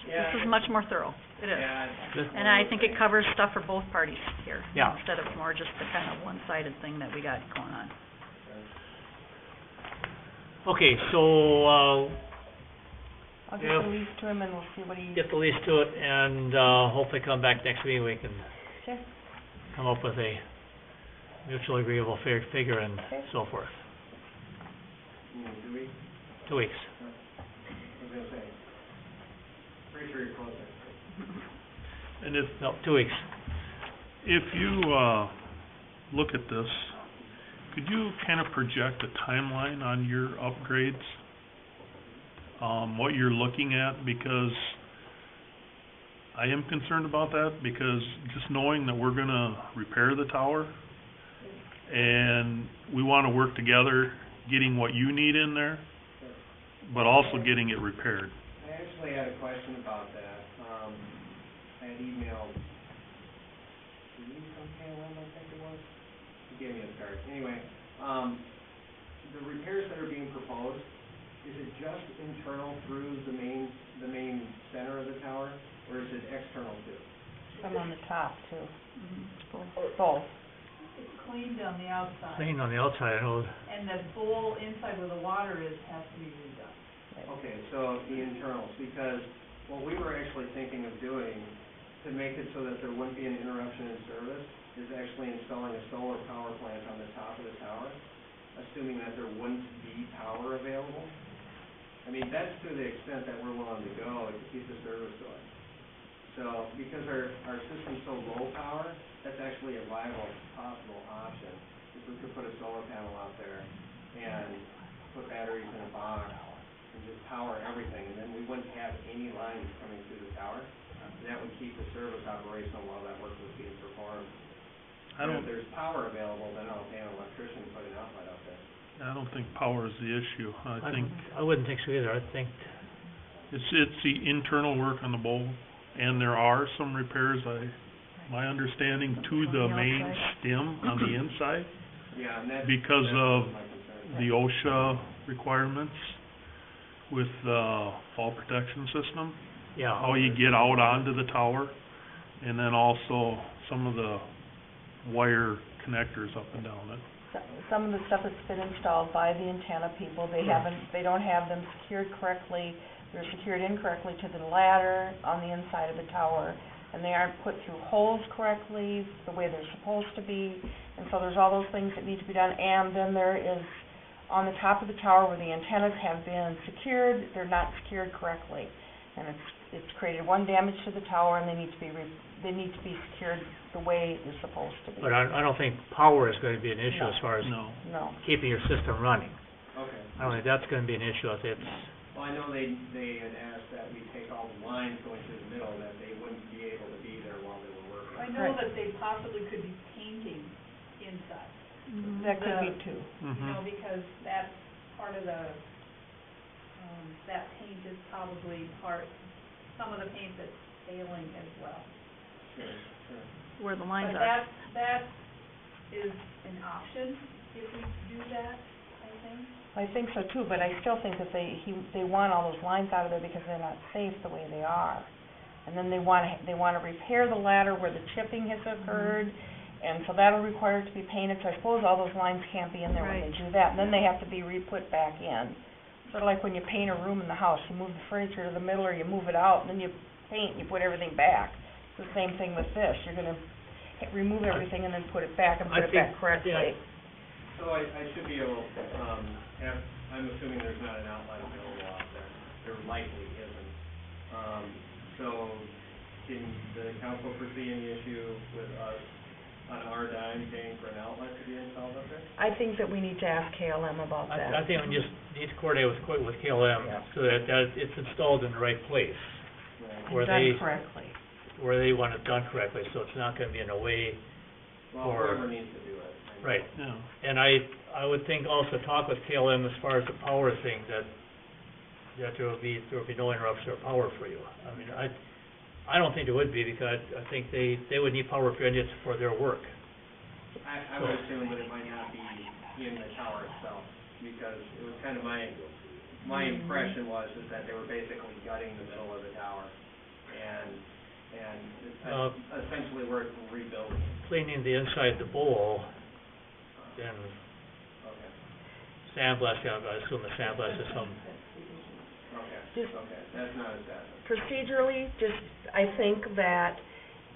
Yeah. This is much more thorough. It is. Yeah. And I think it covers stuff for both parties here. Yeah. Instead of more just the kind of one-sided thing that we got going on. okay, so, I'll get Yeah. the lease to him and we'll see what he... get the lease to it, and, hopefully come back next week, we can Sure. come up with a mutually agreeable figure and Okay. so forth. 2 weeks? 2 weeks. I was gonna say, pretty sure you're close there. And if, No, 2 weeks. if you, look at this, could you kind of project a timeline on your upgrades? What you're looking at, because I am concerned about that, because just knowing that we're gonna repair the tower, and we wanna work together, getting what you need in there, but also getting it repaired. I actually had a question about that. I had emailed, did you from KLM, I think it was? He gave me a card. Anyway, the repairs that are being proposed, is it just internal through the main center of the tower, or is it external too? Some on the top too, Mhm. both. It's cleaned on the outside. Clean on the outside, I know. And the bowl inside where the water is has to be redone. Okay, so the internals, because what we were actually thinking of doing to make it so that there wouldn't be an interruption in service is actually installing a solar power plant on the top of the tower, assuming that there wouldn't be power available. I mean, that's to the extent that we're willing to go to keep the service going. So, because our system's so low power, that's actually a viable, possible option. If we could put a solar panel out there and put batteries in a box and just power everything, and then we wouldn't have any lines coming through the tower. And that would keep the service operational while that work was being performed. I And don't, if there's power available, then I'll pay an electrician to put an outlet out there. I don't think power is the issue. I think I wouldn't think so either. I think, it's the internal work on the bowl, and there are some repairs, my understanding, to the main stem on the inside, Yeah, and that's, because that's of my concern. the OSHA requirements with the fall protection system, yeah. how you get out onto the tower, and then also some of the wire connectors up and down it. Some of the stuff that's been installed by the antenna people, they don't have them secured correctly. They're secured incorrectly to the ladder on the inside of the tower, and they aren't put through holes correctly, the way they're supposed to be. And so there's all those things that need to be done, and then there is, on the top of the tower where the antennas have been secured, they're not secured correctly. And it's created one damage to the tower, and they need to be secured the way they're supposed to be. But I don't think power is going to be an issue as far as No. keeping your system running. Okay. I don't think that's going to be an issue. If it's, Well, I know they had asked that we take all the lines going through the middle, that they wouldn't be able to be there while they were working. I know that they possibly could be painting inside, That could be too. you know, because that's part of the, that paint is probably some of the paint that's failing as well. Sure. Where the lines But are. that is an option if we do that, I think. I think so too, but I still think that they want all those lines out of there because they're not safe the way they are. And then they want to repair the ladder where the chipping has occurred, and so that'll require it to be painted. So I suppose all those lines can't be in there when they do that, and then they have to be re-put back in. Sort of like when you paint a room in the house, you move the furniture to the middle or you move it out, and then you paint and you put everything back. It's the same thing with this. You're going to remove everything and then put it back and put it back correctly. So I should be able, I'm assuming there's not an outlet available out there. There likely isn't. So can the council foresee any issue with us on our dime paying for an outlet to be installed up there? I think that we need to ask KLM about that. I think we just need to coordinate with KLM so that it's installed in the right place, where Done correctly. where they want it done correctly, so it's not going to be in a way. Well, whoever needs to do it. I know. Right. Yeah. And I would think also talk with KLM as far as the power thing, that there will be no interruption of power for you. I mean, I don't think there would be, because I think they would need power for their work. I would assume that it might not be in the tower itself, because it was kind of my impression was that they were basically gutting the middle of the tower, and essentially we're rebuilding. Cleaning the inside the bowl, then Okay, sandblasting, I assume the sandblast is some, okay, that's not as bad. Procedurally, I think that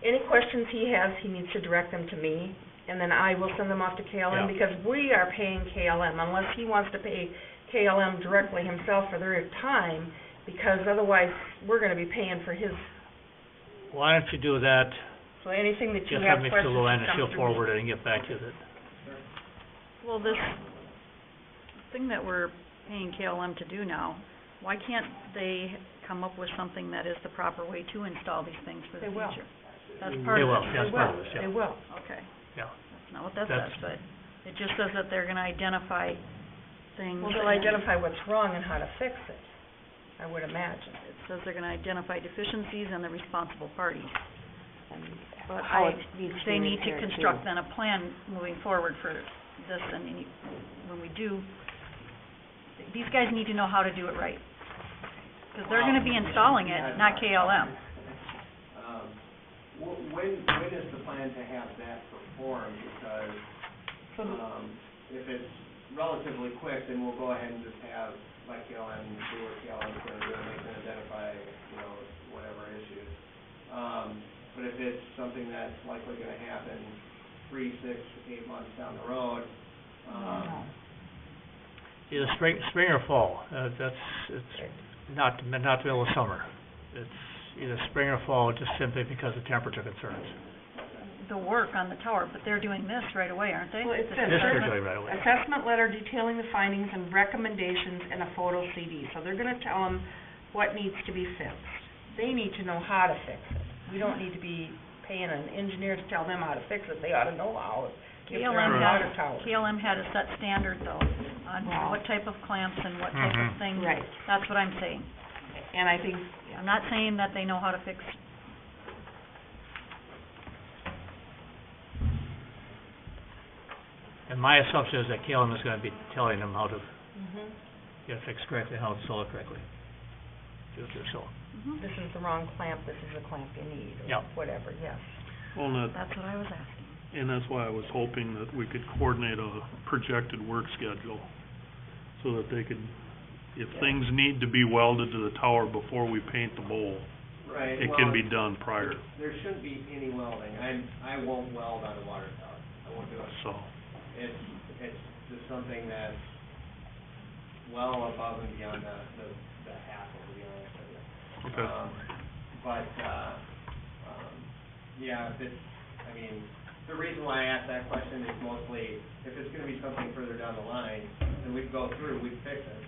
any questions he has, he needs to direct them to me, and then I will send them off to KLM, Yeah. because we are paying KLM, unless he wants to pay KLM directly himself for their time, because otherwise, we're gonna be paying for his, Why don't you do that, so anything that you just have have me questions, to Luann, just and come she'll through me. forward it and get back to you. Well, this thing that we're paying KLM to do now, why can't they come up with something that is the proper way to install these things for the They will. future? That's part They of will, it. that's part of this, yeah. They will. Okay, Yeah. that's not what that That's- says, but it just says that they're gonna identify things. Well, they'll and identify what's wrong and how to fix it, I would imagine. It says they're gonna identify deficiencies and the responsible parties. And But how I, it needs to be they need to repaired, too. construct then a plan moving forward for this, and when we do, these guys need to know how to do it right. Because they're gonna be installing it, not KLM. When is the plan to have that performed? Because, if it's relatively quick, then we'll go ahead and just have, like KLM, do what KLM's gonna do, and they can identify, whatever issues. But if it's something that's likely gonna happen 3, 6, 8 months down the road, Either spring or fall, it's not the middle of summer. It's either spring or fall, just simply because of temperature concerns. The work on the tower, but they're doing this right away, aren't they? Well, it says This they're doing right away. assessment letter detailing the findings and recommendations and a photo CD. So they're gonna tell them what needs to be fixed. They need to know how to fix it. We don't need to be paying an engineer to tell them how to fix it. They ought to know how, if they're on water towers. KLM had a set standard though, on Wow. what type of clamps and what type Mhm. of things. Right. That's what I'm saying. And I think, I'm not saying that they know how to fix. And my assumption is that KLM is gonna be telling them how to mhm, get it fixed correctly, how to install it correctly. Do it yourself. Mhm. this is the wrong clamp, this is the clamp you need, or Yep. whatever, yes. Well, and That's what I was asking. and that's why I was hoping that we could coordinate a projected work schedule, so that they could, if Yeah. things need to be welded to the tower before we paint the bowl, right, it can be done prior, There shouldn't be any welding. I won't weld on a water tower. I won't do it. so. It's just something that's well above and beyond the hassle, to be honest with you. Okay. Yeah, if it's, the reason why I asked that question is mostly, if it's gonna be something further down the line, then we'd go through, we'd fix it,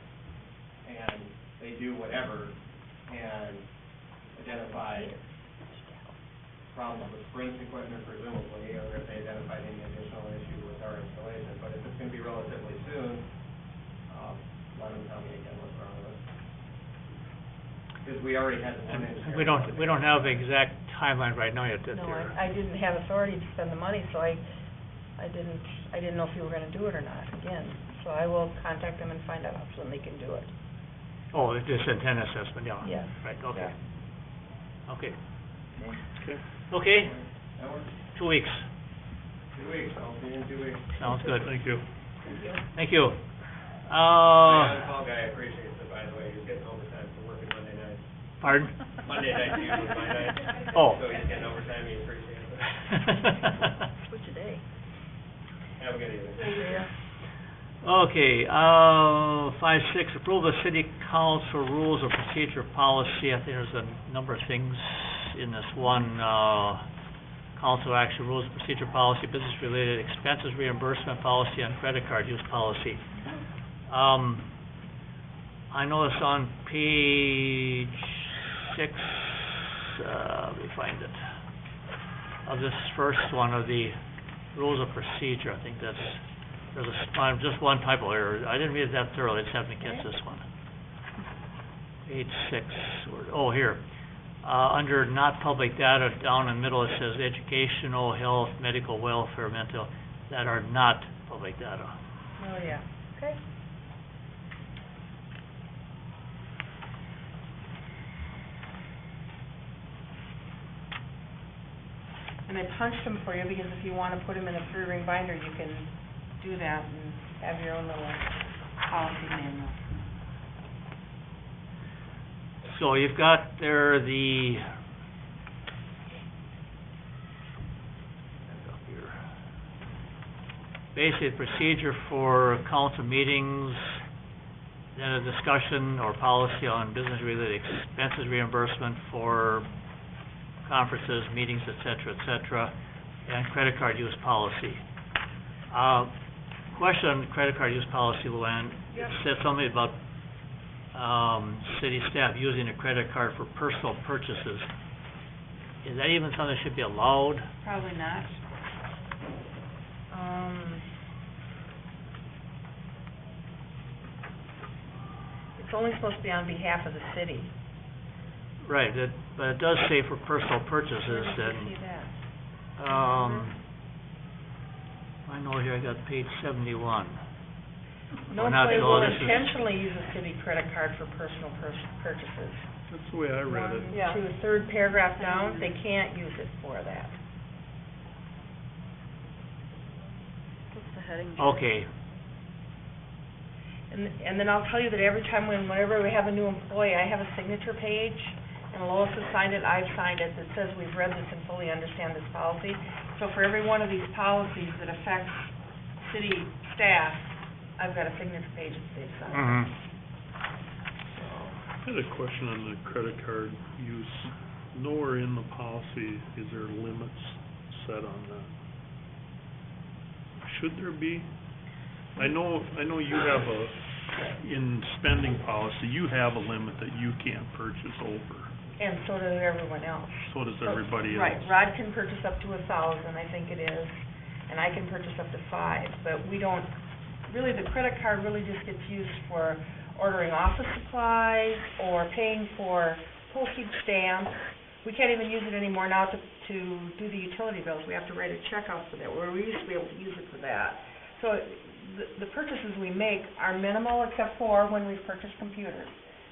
and they do whatever, and identify problems with Brink's equipment presumably, or if they identified any additional issue with our installation. But if it's gonna be relatively soon, let them tell me again what's wrong with it. Because we already had the one engineer. And we don't have the exact timeline right now yet that No, they're, I didn't have authority to spend the money, so I didn't know if you were gonna do it or not, again. So I will contact them and find out how soon they can do it. oh, it's just antenna assessment, yeah. Yes. Right, okay. Okay. Okay. Okay, That works. 2 weeks, 2 weeks, I'll see you in 2 weeks. sounds good. Thank you. Thank you. The on-call guy appreciates it, by the way, he's getting overtime for working Monday nights. Pardon? Monday nights usually my night. Oh. So he's getting overtime, he appreciates it. Switch a day. Have a good evening. Okay, 5.6, approval of city council rules of procedure policy. I think there's a number of things in this one, council action rules of procedure policy, business-related expenses reimbursement policy, and credit card use policy. I noticed on page 6, let me find it, of this first one of the rules of procedure, I think that's, there's just one typo error. I didn't read it that thoroughly, I just happened to catch this one. Page 6, here. Under not public data, down in the middle, it says educational, health, medical, welfare, mental, that are not public data. Oh, yeah, okay. And I punched them for you, because if you wanna put them in a 3-ring binder, you can do that and have your own little policy manual. So you've got there the, up here. basically procedure for council meetings, then a discussion or policy on business-related expenses reimbursement for conferences, meetings, et cetera, and credit card use policy. Question on credit card use policy, Luann. It said something about, city staff using a credit card for personal purchases. Is that even something that should be allowed? Probably not. It's only supposed to be on behalf of the city. Right, but it does say for personal purchases, Where did and, you see that? I know here I got page 71. No Or not, employee no, will this is- intentionally use a city credit card for personal purchases. That's the way I read it. Yeah. To the third paragraph down, they can't use it for that. What's the heading? Okay, And then I'll tell you that every time whenever we have a new employee, I have a signature page, and Lois has signed it, I've signed it, that says we've read this and fully understand this policy. So for every one of these policies that affects city staff, I've got a signature page that they've signed. mhm. I had a question on the credit card use. Nowhere in the policy is there limits set on that. Should there be? I know you have in spending policy, you have a limit that you can't purchase over. And so does everyone else. So does everybody else. Right, Rod can purchase up to 1,000, I think it is, and I can purchase up to 5, but we don't, really, the credit card really just gets used for ordering office supplies or paying for postage stamps. We can't even use it anymore now to do the utility bills. We have to write a check out for that, where we used to be able to use it for that. So the purchases we make are minimal except for when we purchase computers.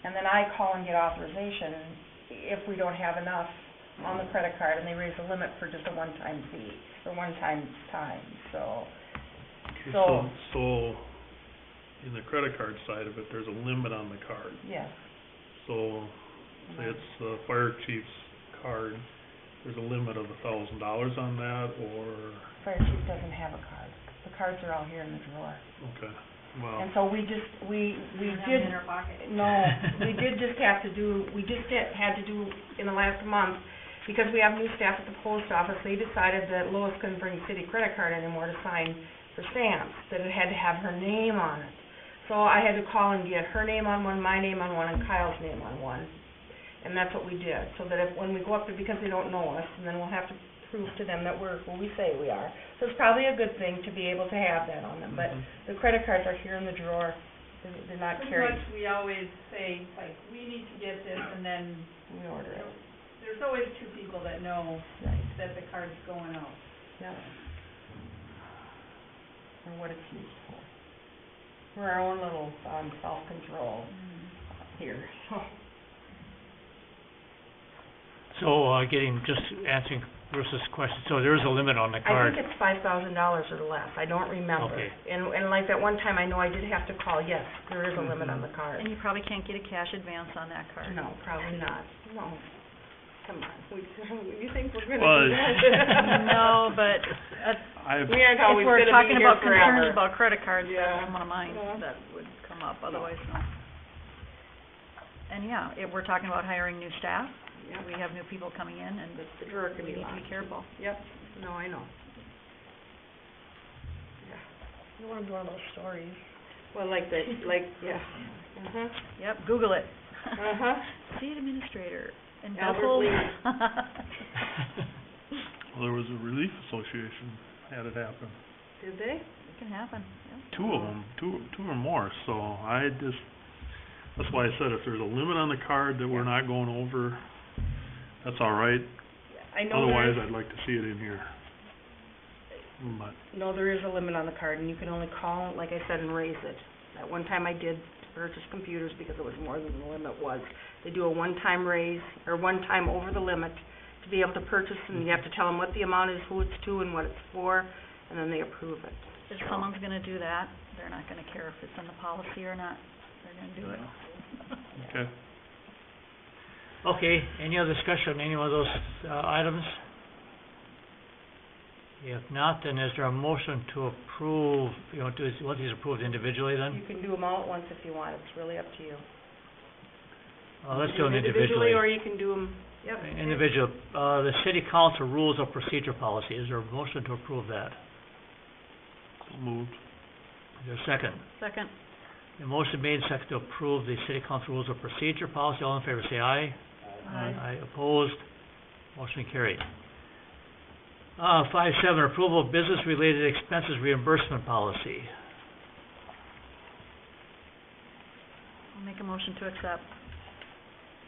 And then I call and get authorization if we don't have enough on the credit card, and they raise the limit for just a one-time fee, or one-time time, so. Okay, So- So, in the credit card side of it, there's a limit on the card. Yes. So, say it's the fire chief's card, there's a limit of $1,000 on that, or, Fire chief doesn't have a card. The cards are all here in the drawer. okay, well, And so we did, We have it in our pocket. no, we did just have to do, had to do in the last month, because we have new staff at the post office, they decided that Lois couldn't bring city credit card anymore to sign for stamps, that it had to have her name on it. So I had to call and get her name on one, my name on one, and Kyle's name on one. And that's what we did, so that when we go up there, because they don't know us, and then we'll have to prove to them that we're who we say we are. So it's probably a good thing to be able to have that on them, but Mhm. the credit cards are here in the drawer, they're not Pretty carried, much, we always say, like, we need to get this, and then, we order it. there's always two people that know Right, that the card's going out. yeah. Or what it's used for. We're our own little, self-control here, so. So, just answering Bruce's question, so there is a limit on the I card? think it's $5,000 or less, I don't remember. Okay. And like that one time, I know I did have to call, yes, there is a limit on the card. And you probably can't get a cash advance on that card. No, probably not, no. Come on, you think we're gonna Well, do that? No, but, I've, We aren't if always we're gonna talking be here about concerns forever. about credit cards, Yeah. that's one of mine Yeah. that would come up, otherwise, no. And yeah, if we're talking about hiring new staff, Yep. we have new people coming in, and The drawer can we be need to locked. be careful. Yep, no, I know. Yeah, you want one of those stories. Well, like the, yeah. Uh-huh, Yep, Google it. uh-huh. City administrator in Albert Bethel. Lee. well, there was a relief association had it happen. Did they? It can happen, yeah. Two of them, two or more, so I just, that's why I said if there's a limit on the card that we're not going over, that's all right. I know Otherwise, there is, I'd like to see it in here. But, no, there is a limit on the card, and you can only call, like I said, and raise it. That one time I did purchase computers because it was more than the limit was. They do a one-time raise, or one-time over the limit to be able to purchase, and you have to tell them what the amount is, who it's to, and what it's for, and then they approve it. If someone's gonna do that, they're not gonna care if it's in the policy or not, they're gonna do it. okay. Okay, any other discussion on any one of those, items? If not, then is there a motion to approve, want these approved individually You then? can do them all at once if you want, it's really up to you. Let's do them individually. Or you can do them, yep. Individual, the city council rules of procedure policy, is there a motion to approve that? So moved. Is there a second? Second. The motion made, second to approve the city council rules of procedure policy, all in favor say aye. Aye, opposed, motion carried. 5.7, approval of business-related expenses reimbursement policy. I'll make a motion to accept.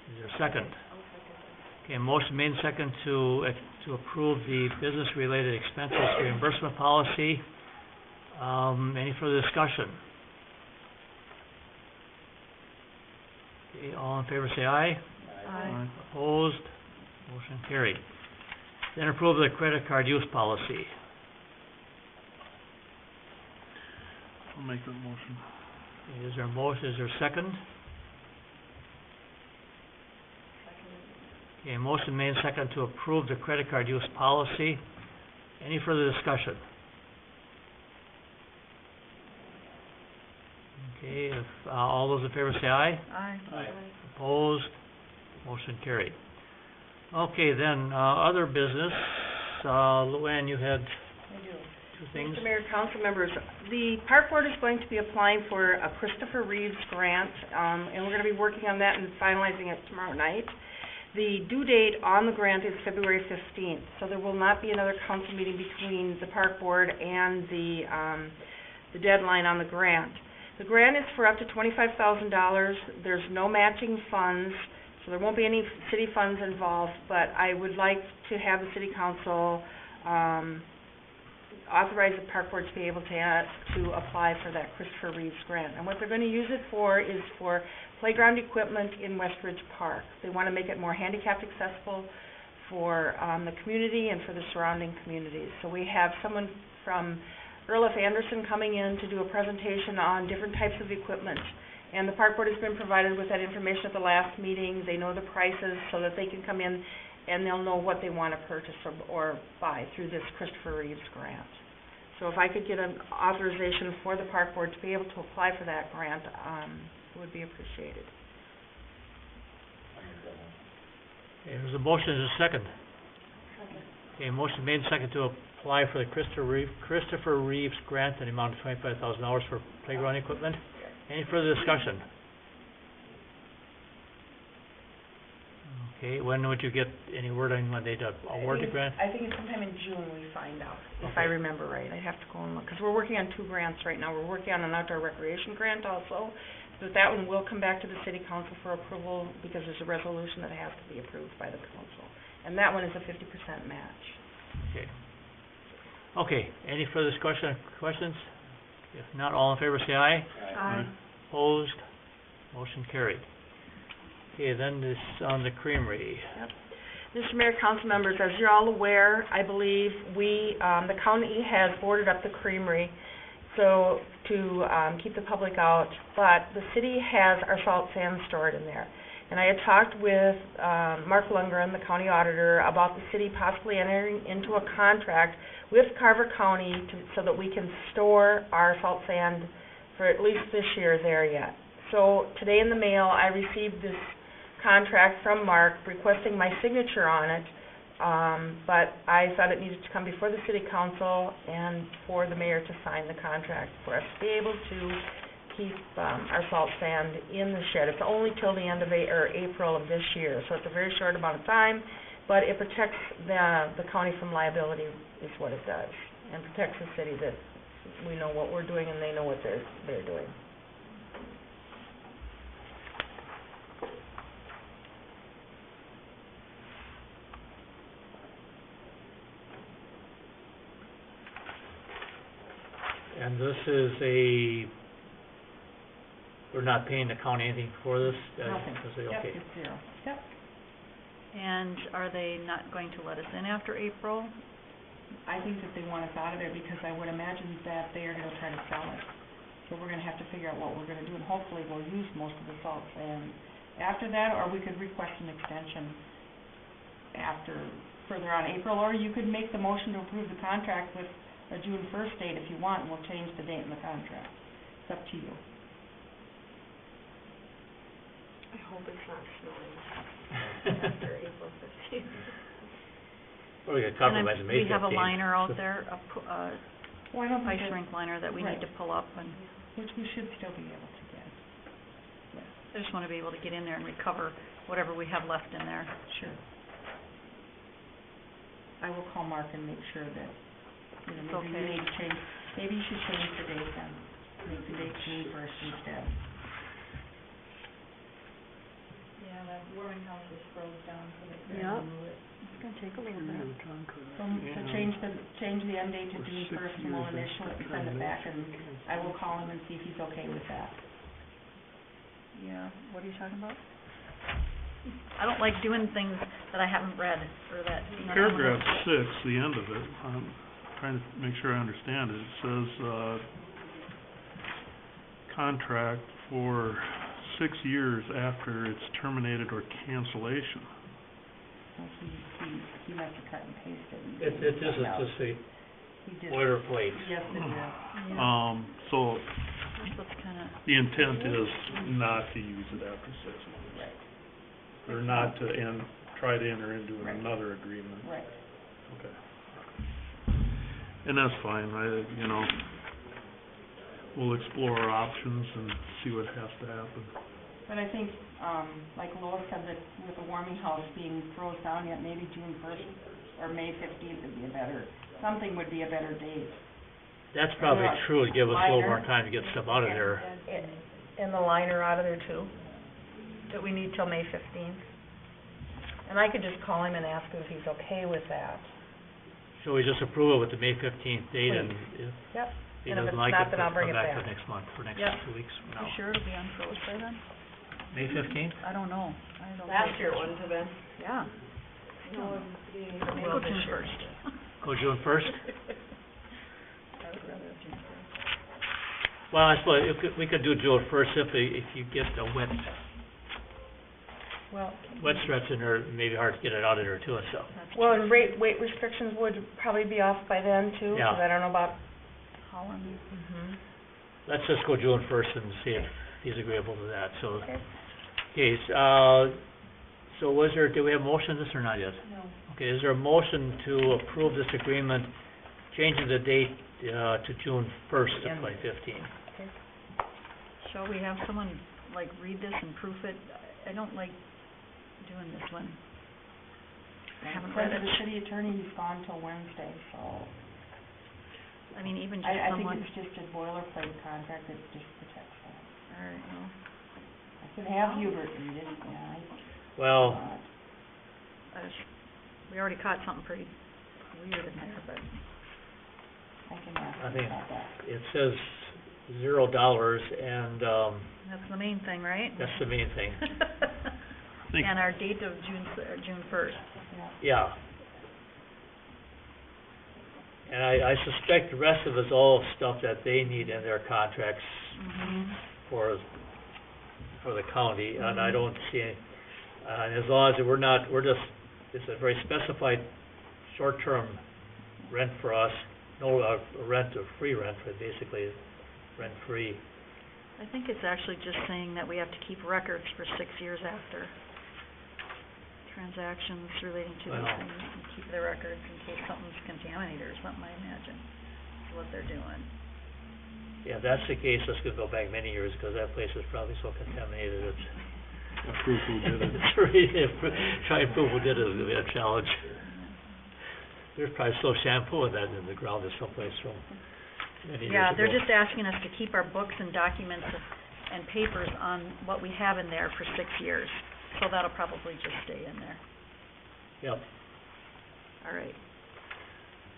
Is there a second? Okay, motion made, second to approve the business-related expenses reimbursement policy. Any further discussion? Okay, all in favor say aye. Aye. Opposed, motion carried. Then approve the credit card use policy. I'll make that motion. Is there a motion, is there a second? Okay, motion made, second to approve the credit card use policy. Any further discussion? Okay, if, all those in favor say aye. Aye. Opposed, motion carried. Okay, then, other business, Luann, you had I do. two things. Mr. Mayor, council members, the park board is going to be applying for a Christopher Reeves grant, and we're gonna be working on that and finalizing it tomorrow night. The due date on the grant is February 15th, so there will not be another council meeting between the park board and the deadline on the grant. The grant is for up to $25,000. There's no matching funds, so there won't be any city funds involved, but I would like to have the city council authorize the park board to be able to apply for that Christopher Reeves grant. And what they're going to use it for is for playground equipment in Westridge Park. They want to make it more handicapped accessible for the community and for the surrounding communities. So we have someone from Earl F. Anderson coming in to do a presentation on different types of equipment. And the park board has been provided with that information at the last meeting. They know the prices so that they can come in and they'll know what they want to purchase or buy through this Christopher Reeves grant. So if I could get an authorization for the park board to be able to apply for that grant, it would be appreciated. Okay, there's a motion, there's a second. Okay, motion made, second to apply for the Christopher Reeves grant in the amount of $25,000 for playground equipment. Any further discussion? Okay, when would you get any word on when they'd award the grant? I think it's sometime in June we find out, if I Okay. remember right. I'd have to go and look, because we're working on two grants right now. We're working on an outdoor recreation grant also, but that one will come back to the city council for approval because there's a resolution that has to be approved by the council. And that one is a 50% match. Okay. Okay, any further questions? If not, all in favor say aye. Aye. Opposed? Motion carried. Okay, then this on the creamery. Mr. Mayor, council members, as you're all aware, I believe the county has boarded up the creamery so to keep the public out, but the city has our salt sand stored in there. And I had talked with Mark Lundgren, the county auditor, about the city possibly entering into a contract with Carver County so that we can store our salt sand for at least this year there yet. So today in the mail, I received this contract from Mark requesting my signature on it, but I thought it needed to come before the city council and for the mayor to sign the contract for us to be able to keep our salt sand in the shed. It's only till the end of April of this year, so it's a very short amount of time, but it protects the county from liability is what it does, and protects the city that we know what we're doing and they know what they're doing. And this is we're not paying the county anything for this? Nothing. This is okay. Yep, it's zero. Yep. And are they not going to let us in after April? I think that they want us out of there because I would imagine that they are gonna try to sell it. So we're gonna have to figure out what we're gonna do, and hopefully we'll use most of the salt sand after that, or we could request an extension after further on April, or you could make the motion to approve the contract with a June first date if you want, and we'll change the date in the contract. It's up to you. I hope it's not snowing after April 15th. Or we could compromise and May 15th. We have a liner out there, Well, I don't think ice that- rink liner that we need Right. to pull up, and which we should still be able to get. I just wanna be able to get in there and recover whatever we have left in there. Sure. I will call Mark and make sure that, you know, maybe you Okay. need to change, maybe you should change the date then. Make the date June first instead. Yeah, that warming house was froze down, so they couldn't Yep. move it. It's gonna take a little bit. So change the end date to June first, and we'll initial it and send it back, and I will call him and see if he's okay with that. Yeah, what are you talking about? I don't like doing things that I haven't read, or that, you know. Paragraph 6, the end of it, I'm trying to make sure I understand it. It says, contract for 6 years after it's terminated or cancellation. So he must have cut and pasted. and This didn't is find out. just a He did. boilerplate. Yes, it is. Yeah, So that's what's kinda, the intent is not to use it after 6 months. Right, Or not to try to enter into Right. another agreement. right. Okay. And that's fine, we'll explore our options and see what has to happen. But I think, like Lois said, that with the warming house being froze down yet, maybe June first or May 15th would be a better, something would be a better date. That's probably Yeah. true, to give us a little more Liner. time to get stuff out of there. And the liner out of there too, that we need till May 15th. And I could just call him and ask him if he's okay with that. So we just approve it with the May 15th date, and if Yep. he And if doesn't it's like not, it, then I'll we'll bring come it back back. to next month, for next Yep. 2 weeks from you now. sure it'll be unfroze by then? May 15th? I don't know, I don't. Last year it wouldn't have been. Yeah. No, it was beginning of Maybe April June this year. first. Go June 1st? I would rather have June first. Well, I suppose we could do June 1st if you get a Well, wet stretch in there, it may be hard to get it out of there too, so. That's well, true. and weight restrictions would probably be off by then too, Yeah. 'cause I don't know about. Holland. Let's just go June 1st and see if he's agreeable to that, so. Okay. Okay, so do we have a motion on this or not yet? No. Okay, is there a motion to approve this agreement, changing the date, to June 1st of Yeah. 2015? Shall we have someone, like, read this and proof it? I don't like doing this one. I haven't read According to it. the city attorney, he's gone till Wednesday, so I mean, even just I think someone, it's just a boilerplate contract that just protects that. or, you know, I could have Hubert read it, yeah, Well, we already caught something pretty weird in there, but I can ask I him think about that. it says $0, and, that's the main thing, right? that's the main thing. think- And our date of June first. Yeah. And I suspect the rest of it's all stuff that they need in their contracts Mm-hmm. for the county, and I don't see any, and as long as it's a very specified short-term rent for us, no, rent or free rent, but basically rent-free. I think it's actually just saying that we have to keep records for 6 years after transactions relating to these Well. things, and keep the records in case something's contaminated or something, I imagine, is what they're doing. Yeah, if that's the case, this could go back many years, because that place is probably so contaminated, it's... Proof who did it. It's really, trying to prove who did it is gonna be a challenge. There's probably still shampoo in that in the ground or someplace from many years ago. Yeah, they're just asking us to keep our books and documents and papers on what we have in there for 6 years, so that'll probably just stay in there. Yep. All right.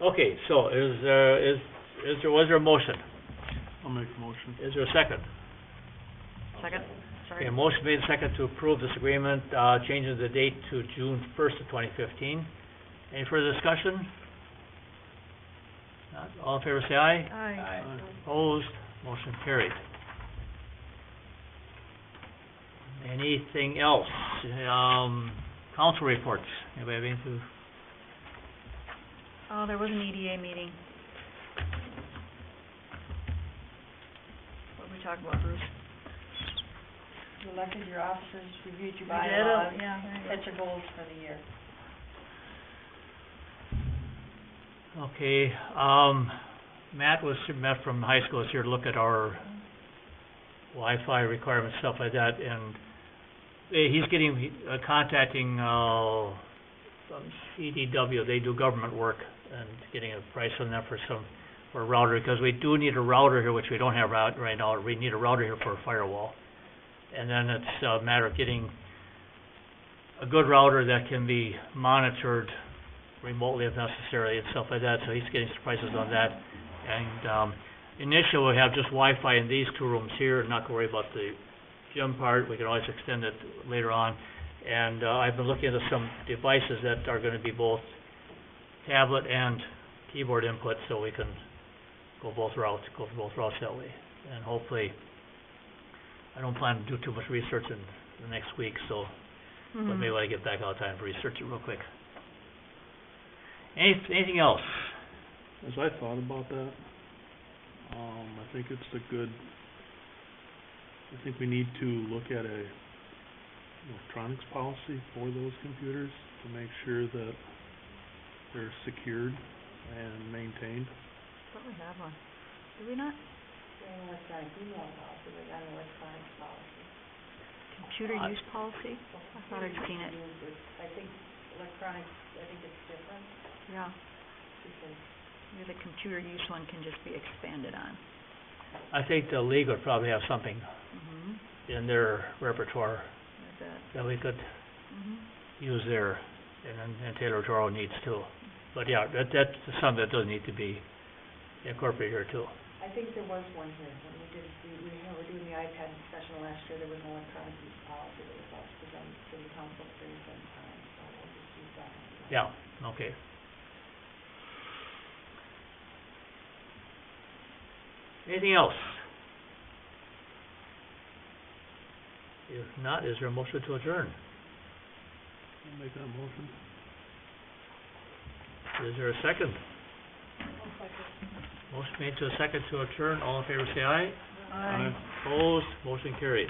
Okay, so was there a motion? I'll make a motion. Is there a second? Second? Sorry. Okay, a motion made second to approve this agreement, changing the date to June 1st of 2015. Any further discussion? Not, all in favor say aye. Aye. Opposed, motion carried. Anything else? Council reports, anybody have anything Oh, there was an EDA meeting. What did we talk about, Bruce? You elected your officers, reviewed your We did, bylaws, yeah, there you go. set your goals for the year. Okay, Matt from high school is here to look at our Wi-Fi requirements, stuff like that, and he's contacting, from CDW, they do government work, and getting a price on that for a router, because we do need a router here, which we don't have right now. We need a router here for a firewall. And then it's a matter of getting a good router that can be monitored remotely if necessary and stuff like that, so he's getting some prices on that. And initially we'll have just Wi-Fi in these two rooms here, not to worry about the gym part. We can always extend it later on. And I've been looking into some devices that are going to be both tablet and keyboard input, so we can go for both routes that way. And hopefully, I don't plan to do too much research in the next week, so but maybe when I get back, I'll have time to research it real quick. Anything else? As I thought about that, I think we need to look at a electronics policy for those computers to make sure that they're secured and maintained. Thought we have one. Do we not? Electronic email policy, we got an electronics policy. Computer use policy? I thought I'd seen it. I think electronics, I think it's different, Yeah. because Maybe the computer use one can just be expanded on. I think the league would probably have something Mm-hmm. in their repertoire I bet. that we could Mm-hmm. use there and tailor to our own needs too. But yeah, that's something that does need to be incorporated here too. I think there was one here, when we did, we're doing the iPad discussion last year, there was an electronic use policy that was about to present to the council at the same time, so we'll just use that one. Yeah, okay. Anything else? If not, is there a motion to adjourn? I'll make that motion. Is there a second? Motion made to a second to adjourn. All in favor say aye. Aye. Opposed, motion carried.